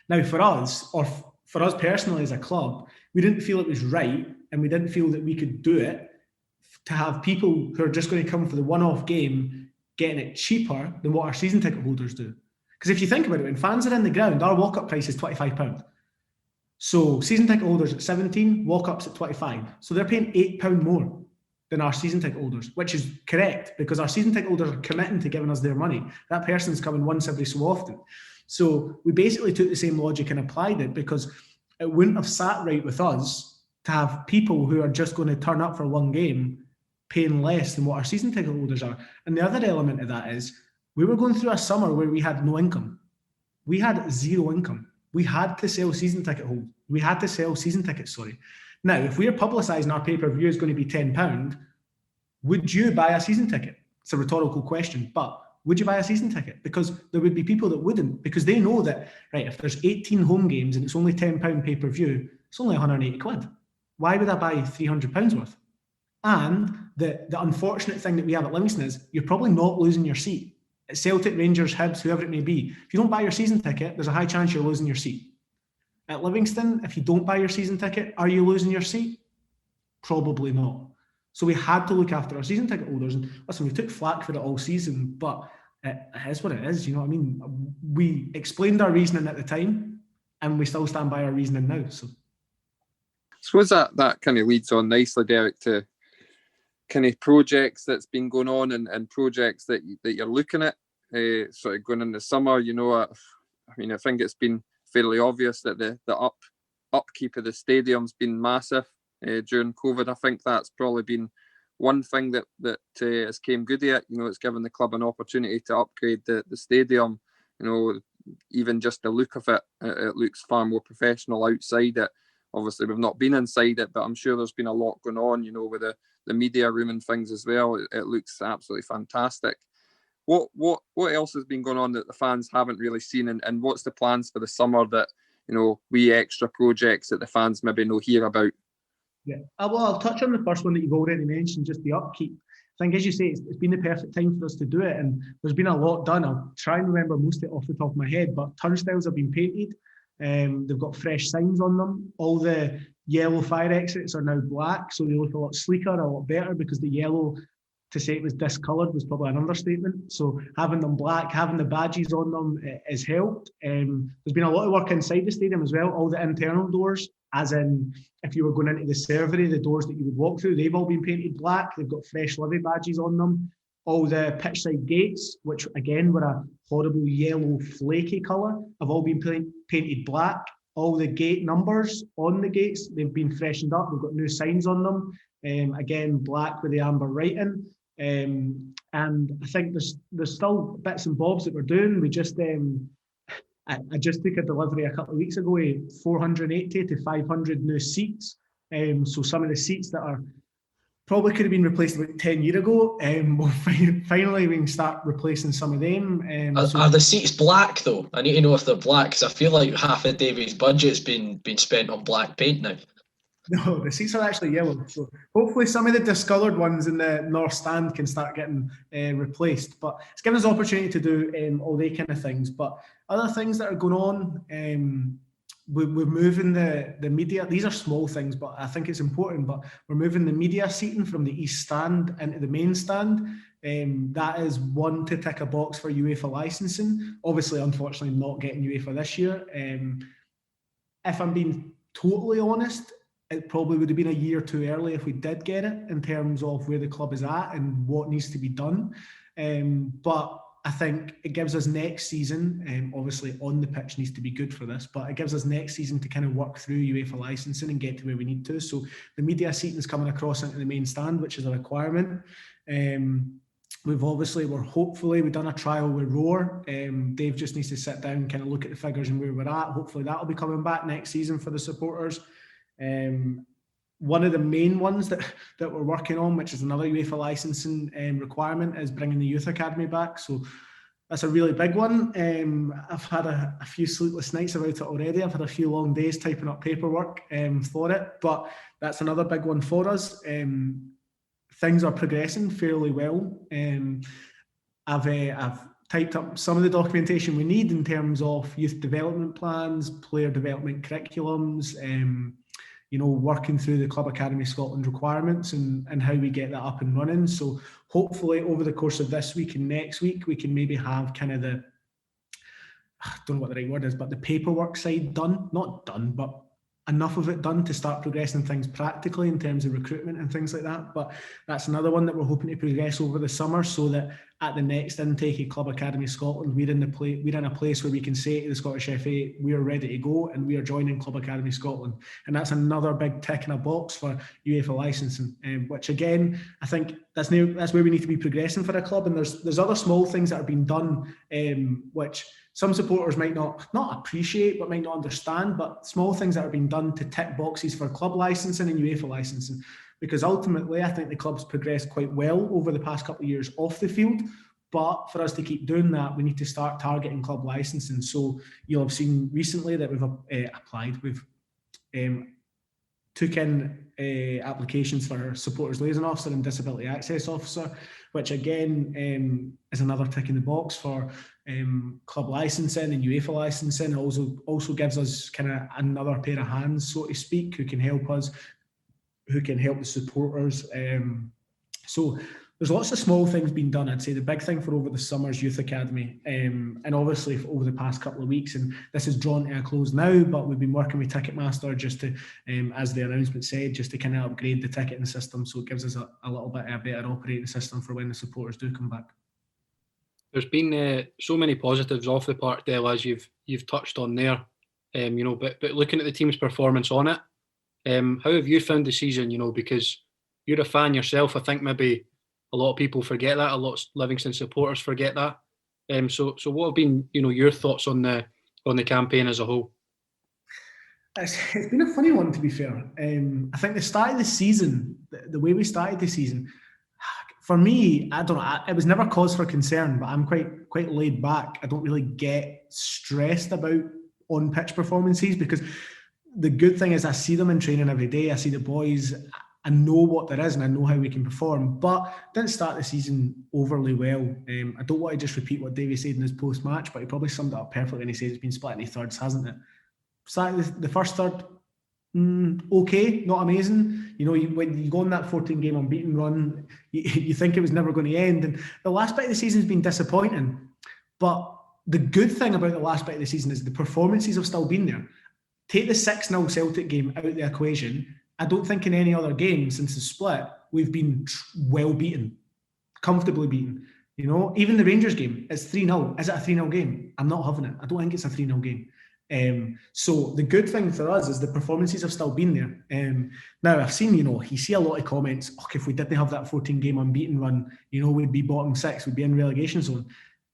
Now, for us, or for us personally as a club, we didn't feel it was right, and we didn't feel that we could do it to have people who are just going to come for the one-off game getting it cheaper than what our season ticket holders do. Because if you think about it, when fans are in the ground, our walk-up price is £25. So season ticket holders at 17, walk-ups at 25. So they're paying £8 more than our season ticket holders, which is correct because our season ticket holders are committing to giving us their money. That person's coming once every so often. So we basically took the same logic and applied it because it wouldn't have sat right with us to have people who are just going to turn up for one game paying less than what our season ticket holders are. And the other element of that is we were going through a summer where we had no income. We had zero income. We had to sell season tickets, Now, if we're publicising our pay-per-view is going to be £10, would you buy a season ticket? It's a rhetorical question, but would you buy a season ticket? Because there would be people that wouldn't, because they know that, right, if there's 18 home games and it's only £10 pay-per-view, it's only 180 quid. Why would I buy £300 worth? And the unfortunate thing that we have at Livingston is you're probably not losing your seat. At Celtic, Rangers, Hibs, whoever it may be, if you don't buy your season ticket, there's a high chance you're losing your seat. At Livingston, if you don't buy your season ticket, are you losing your seat? Probably not. So we had to look after our season ticket holders. And listen, we took flack for it all season, but it is what it is. You know what I mean? We explained our reasoning at the time, and we still stand by our reasoning now. So
I suppose that kind of leads on nicely, Derek, to kind of projects that's been going on and projects that you're looking at, sort of going in the summer. You know, I mean, I think it's been fairly obvious that the upkeep of the stadium's been massive during COVID. I think that's probably been one thing that has came good at it. You know, it's given the club an opportunity to upgrade the stadium. You know, even just the look of it, it looks far more professional outside it. Obviously, we've not been inside it, but I'm sure there's been a lot going on, you know, with the media room and things as well. It looks absolutely fantastic. What else has been going on that the fans haven't really seen, and what's the plans for the summer that, you know, wee extra projects that the fans maybe no hear about?
yeah, well, I'll touch on the first one that you've already mentioned, just the upkeep. I think, as you say, it's been the perfect time for us to do it, and there's been a lot done. I'll try and remember most of it off the top of my head, but turnstiles have been painted. They've got fresh signs on them. All the yellow fire exits are now black, so they look a lot sleeker, a lot better, because the yellow, to say it was discoloured was probably an understatement. So having them black, having the badges on them has helped. There's been a lot of work inside the stadium as well. All the internal doors, as in if you were going into the servery, the doors that you would walk through, they've all been painted black. They've got fresh Livi badges on them. All the pitchside gates, which again were a horrible yellow flaky colour, have all been painted black. All the gate numbers on the gates, they've been freshened up. We've got new signs on them. Again, black with the amber writing. And I think there's still bits and bobs that we're doing. We just I just took a delivery a couple of weeks ago, 480 to 500 new seats. So some of the seats that are probably could have been replaced about 10 years ago. Finally, we can start replacing some of them.
Are the seats black though? I need to know if they're black, because I feel like half of Davy's budget's been spent on black paint now.
No, the seats are actually yellow. So hopefully some of the discoloured ones in the North Stand can start getting replaced. But it's given us the opportunity to do all they kind of things. But other things that are going on, we're moving the media. These are small things, but I think it's important. But we're moving the media seating from the East Stand into the main stand. That is one to tick a box for UEFA licensing. Obviously, unfortunately, not getting UEFA this year. If I'm being totally honest, it probably would have been a year too early if we did get it, in terms of where the club is at and what needs to be done. But I think it gives us next season, obviously on the pitch needs to be good for this, but it gives us next season to kind of work through UEFA licensing and get to where we need to. So the media seating is coming across into the main stand, which is a requirement. We've done a trial with Roar. Dave just needs to sit down and kind of look at the figures and where we're at. Hopefully that'll be coming back next season for the supporters. One of the main ones that we're working on, which is another UEFA licensing requirement, is bringing the youth academy back. So that's a really big one. I've had a few sleepless nights about it already. I've had a few long days typing up paperwork for it, but that's another big one for us. Things are progressing fairly well. I've typed up some of the documentation we need in terms of youth development plans, player development curriculums, working through the Club Academy Scotland requirements and how we get that up and running. So hopefully over the course of this week and next week, we can maybe have kind of I don't know what the right word is, but the paperwork side done. Not done, but enough of it done to start progressing things practically in terms of recruitment and things like that. But that's another one that we're hoping to progress over the summer, so that at the next intake of Club Academy Scotland, we're in a place where we can say to the Scottish FA, we are ready to go and we are joining Club Academy Scotland. And that's another big tick in a box for UEFA licensing, which again, I think that's where we need to be progressing for a club. And there's other small things that are being done, which some supporters might not appreciate, but might not understand, but small things that are being done to tick boxes for club licensing and UEFA licensing. Because ultimately, I think the club's progressed quite well over the past couple of years off the field. But for us to keep doing that, we need to start targeting club licensing. So you'll have seen recently that we've applied. We've took in applications for supporters liaison officer and disability access officer, which again is another tick in the box for club licensing and UEFA licensing. It also gives us kind of another pair of hands, so to speak, who can help us, who can help the supporters. So there's lots of small things being done. I'd say the big thing for over the summer's Youth Academy, and obviously over the past couple of weeks, and this is drawn to a close now, but we've been working with Ticketmaster just to, as the announcement said, just to kind of upgrade the ticketing system, so it gives us a little bit of a better operating system for when the supporters do come back.
There's been so many positives off the park, Del, as you've touched on there. But looking at the team's performance on it, how have you found the season? Because you're a fan yourself. I think maybe a lot of people forget that. A lot of Livingston supporters forget that. So what have been, your thoughts on the campaign as a whole?
It's been a funny one, to be fair. I think the start of the season, the way we started the season, for me, I don't know. It was never cause for concern, but I'm quite laid back. I don't really get stressed about on-pitch performances, because the good thing is I see them in training every day. I see the boys. I know what there is and I know how we can perform, but didn't start the season overly well. I don't want to just repeat what Davey said in his post-match, but he probably summed it up perfectly when he says it's been split into thirds, hasn't it? Started the first third, okay, not amazing. When you go on that 14-game unbeaten run, you think it was never going to end. And the last bit of the season has been disappointing. But the good thing about the last bit of the season is the performances have still been there. Take the 6-0 Celtic game out of the equation. I don't think in any other game since the split we've been well beaten, comfortably beaten. Even the Rangers game, it's 3-0. Is it a 3-0 game? I'm not having it. I don't think it's a 3-0 game. So the good thing for us is the performances have still been there. Now I've seen, you see a lot of comments, if we didn't have that 14-game unbeaten run, we'd be bottom 6, we'd be in relegation zone.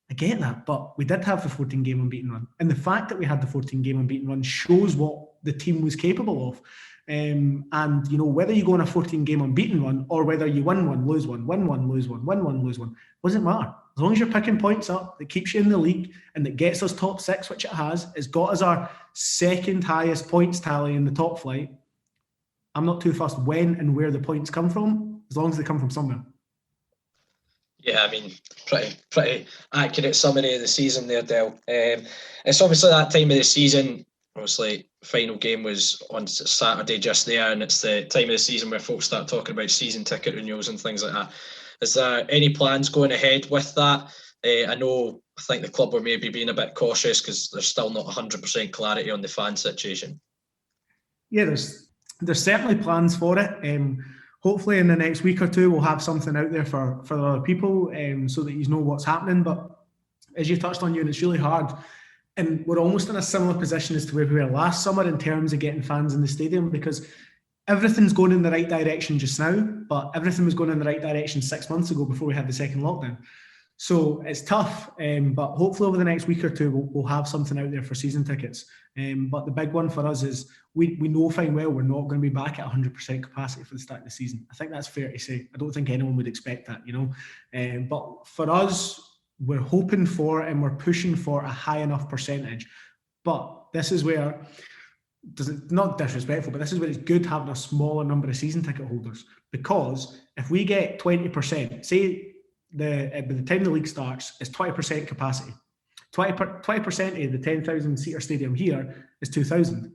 I get that, but we did have the 14-game unbeaten run. And the fact that we had the 14-game unbeaten run shows what the team was capable of. And whether you go on a 14-game unbeaten run or whether you win one, lose one, win one, lose one, win one, lose one, doesn't matter. As long as you're picking points up, that keeps you in the league and that gets us top 6, which it has. It's got us our second highest points tally in the top flight. I'm not too fussed when and where the points come from, as long as they come from somewhere.
Yeah, pretty accurate summary of the season there, Del. It's obviously that time of the season. Obviously, final game was on Saturday just there, and it's the time of the season where folks start talking about season ticket renewals and things like that. Is there any plans going ahead with that? I think the club were maybe being a bit cautious because there's still not 100% clarity on the fan situation. Yeah,
there's certainly plans for it. Hopefully in the next week or two we'll have something out there for other people, so that you know what's happening. But as you touched on, it's really hard. And we're almost in a similar position as to where we were last summer in terms of getting fans in the stadium, because everything's going in the right direction just now, but everything was going in the right direction 6 months ago before we had the second lockdown. So it's tough, but hopefully over the next week or two we'll have something out there for season tickets. But the big one for us is we know fine well we're not going to be back at 100% capacity for the start of the season. I think that's fair to say. I don't think anyone would expect that, But for us, we're hoping for and we're pushing for a high enough percentage. But this is where, not disrespectful, but this is where it's good having a smaller number of season ticket holders, because if we get 20%, say by the time the league starts, it's 20% capacity. 20% of the 10,000 seater stadium here is 2,000.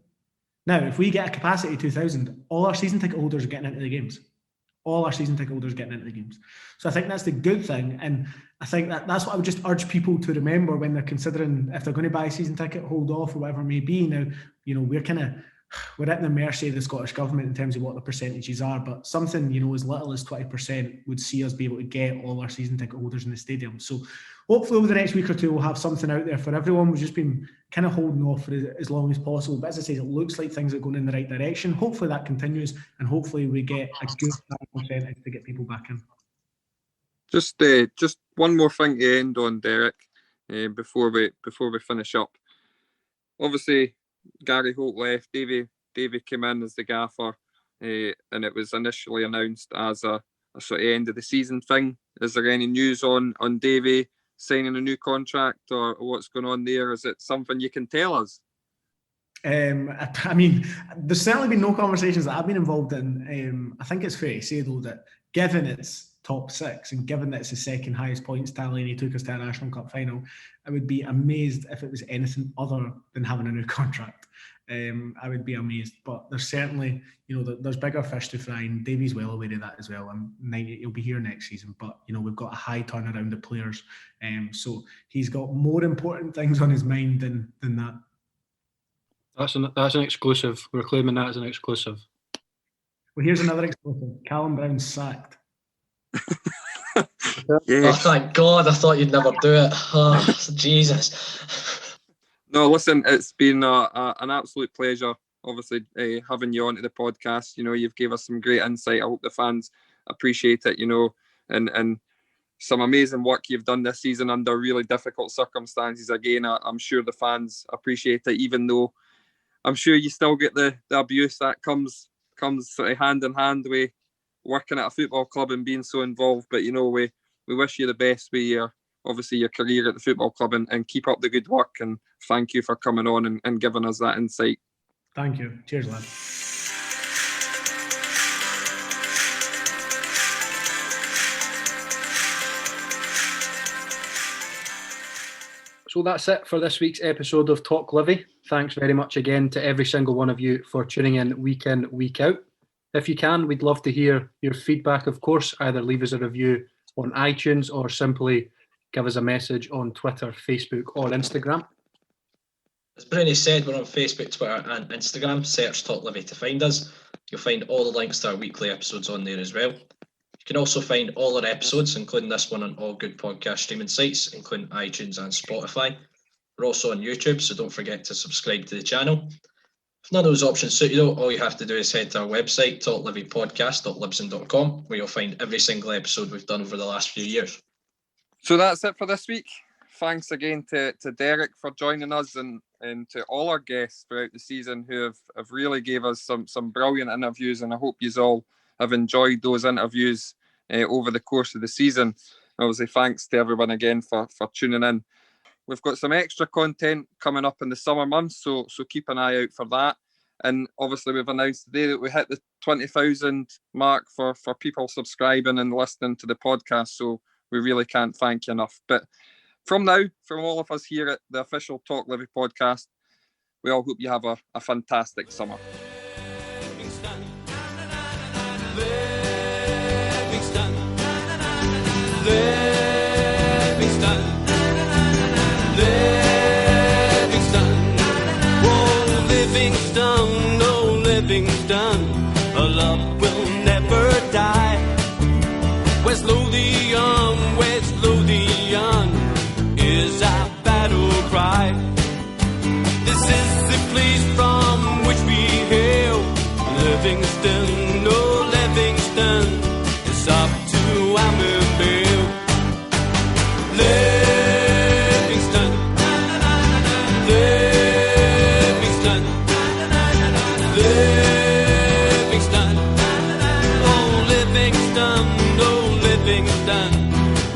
Now, if we get a capacity of 2,000, all our season ticket holders are getting into the games. All our season ticket holders getting into the games. So I think that's the good thing. And I think that's what I would just urge people to remember when they're considering if they're going to buy a season ticket, hold off or whatever it may be. Now, we're we're at the mercy of the Scottish Government in terms of what the percentages are, but something, as little as 20% would see us be able to get all our season ticket holders in the stadium. So hopefully over the next week or two, we'll have something out there for everyone. We've just been kind of holding off for as long as possible. But as I say, it looks like things are going in the right direction. Hopefully that continues, and hopefully we get a good percentage to get people back in.
Just one more thing to end on, Derek, before we finish up. Obviously, Gary Holt left. Davy came in as the gaffer, and it was initially announced as a sort of end of the season thing. Is there any news on Davy signing a new contract, or what's going on there? Is it something you can tell us?
I mean, there's certainly been no conversations that I've been involved in. I think it's fair to say, though, that given it's top six and given that it's the second highest points tally and he took us to a National Cup final, I would be amazed if it was anything other than having a new contract. I would be amazed, but there's certainly, there's bigger fish to fry, and Davy's well aware of that as well. He'll be here next season, but we've got a high turnaround of players, so he's got more important things on his mind than that.
That's an exclusive. We're claiming that as an exclusive.
Well, here's another exclusive. Callum Brown's sacked.
Oh, thank God! I thought you'd never do it. Oh, Jesus.
No, listen, it's been an absolute pleasure, obviously, having you onto the podcast. You've gave us some great insight. I hope the fans appreciate it, and some amazing work you've done this season under really difficult circumstances. Again, I'm sure the fans appreciate it, even though I'm sure you still get the abuse that comes sort of hand in hand with working at a football club and being so involved. But, we wish you the best with your career at the football club, and keep up the good work, and thank you for coming on and giving us that insight.
Thank you. Cheers, lad.
So that's it for this week's episode of TalkLivi. Thanks very much again to every single one of you for tuning in, week out. If you can, we'd love to hear your feedback, of course. Either leave us a review on iTunes or simply give us a message on Twitter, Facebook or Instagram.
As Bruni said, we're on Facebook, Twitter and Instagram. Search TalkLivi to find us. You'll find all the links to our weekly episodes on there as well. You can also find all our episodes, including this one, on all good podcast streaming sites, including iTunes and Spotify. We're also on YouTube, so don't forget to subscribe to the channel. If none of those options suit you, though, all you have to do is head to our website, talklivipodcast.libsyn.com, where you'll find every single episode we've done over the last few years.
So that's it for this week. Thanks again to Derek for joining us, and to all our guests throughout the season who have really gave us some brilliant interviews, and I hope you all have enjoyed those interviews over the course of the season. Obviously, thanks to everyone again for tuning in. We've got some extra content coming up in the summer months, so keep an eye out for that. And obviously, we've announced today that we hit the 20,000 mark for people subscribing and listening to the podcast, so we really can't thank you enough. But from now, from all of us here at the official TalkLivi podcast, we all hope you have a fantastic summer.
Livingston, a love will never die. West Lothian is our battle cry. This is the place from which we hail. Livingston, oh Livingston, it's up to Ambervale. Livingston, Livingston, Livingston, oh Livingston, oh Livingston,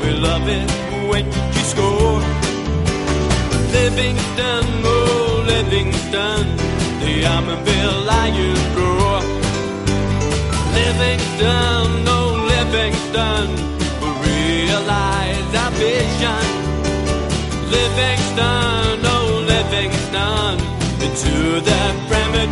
we love it when you score. Livingston, oh Livingston, the Ambervale Lions roar. Livingston, oh Livingston, we realize our vision. Livingston, oh Livingston, into the Premier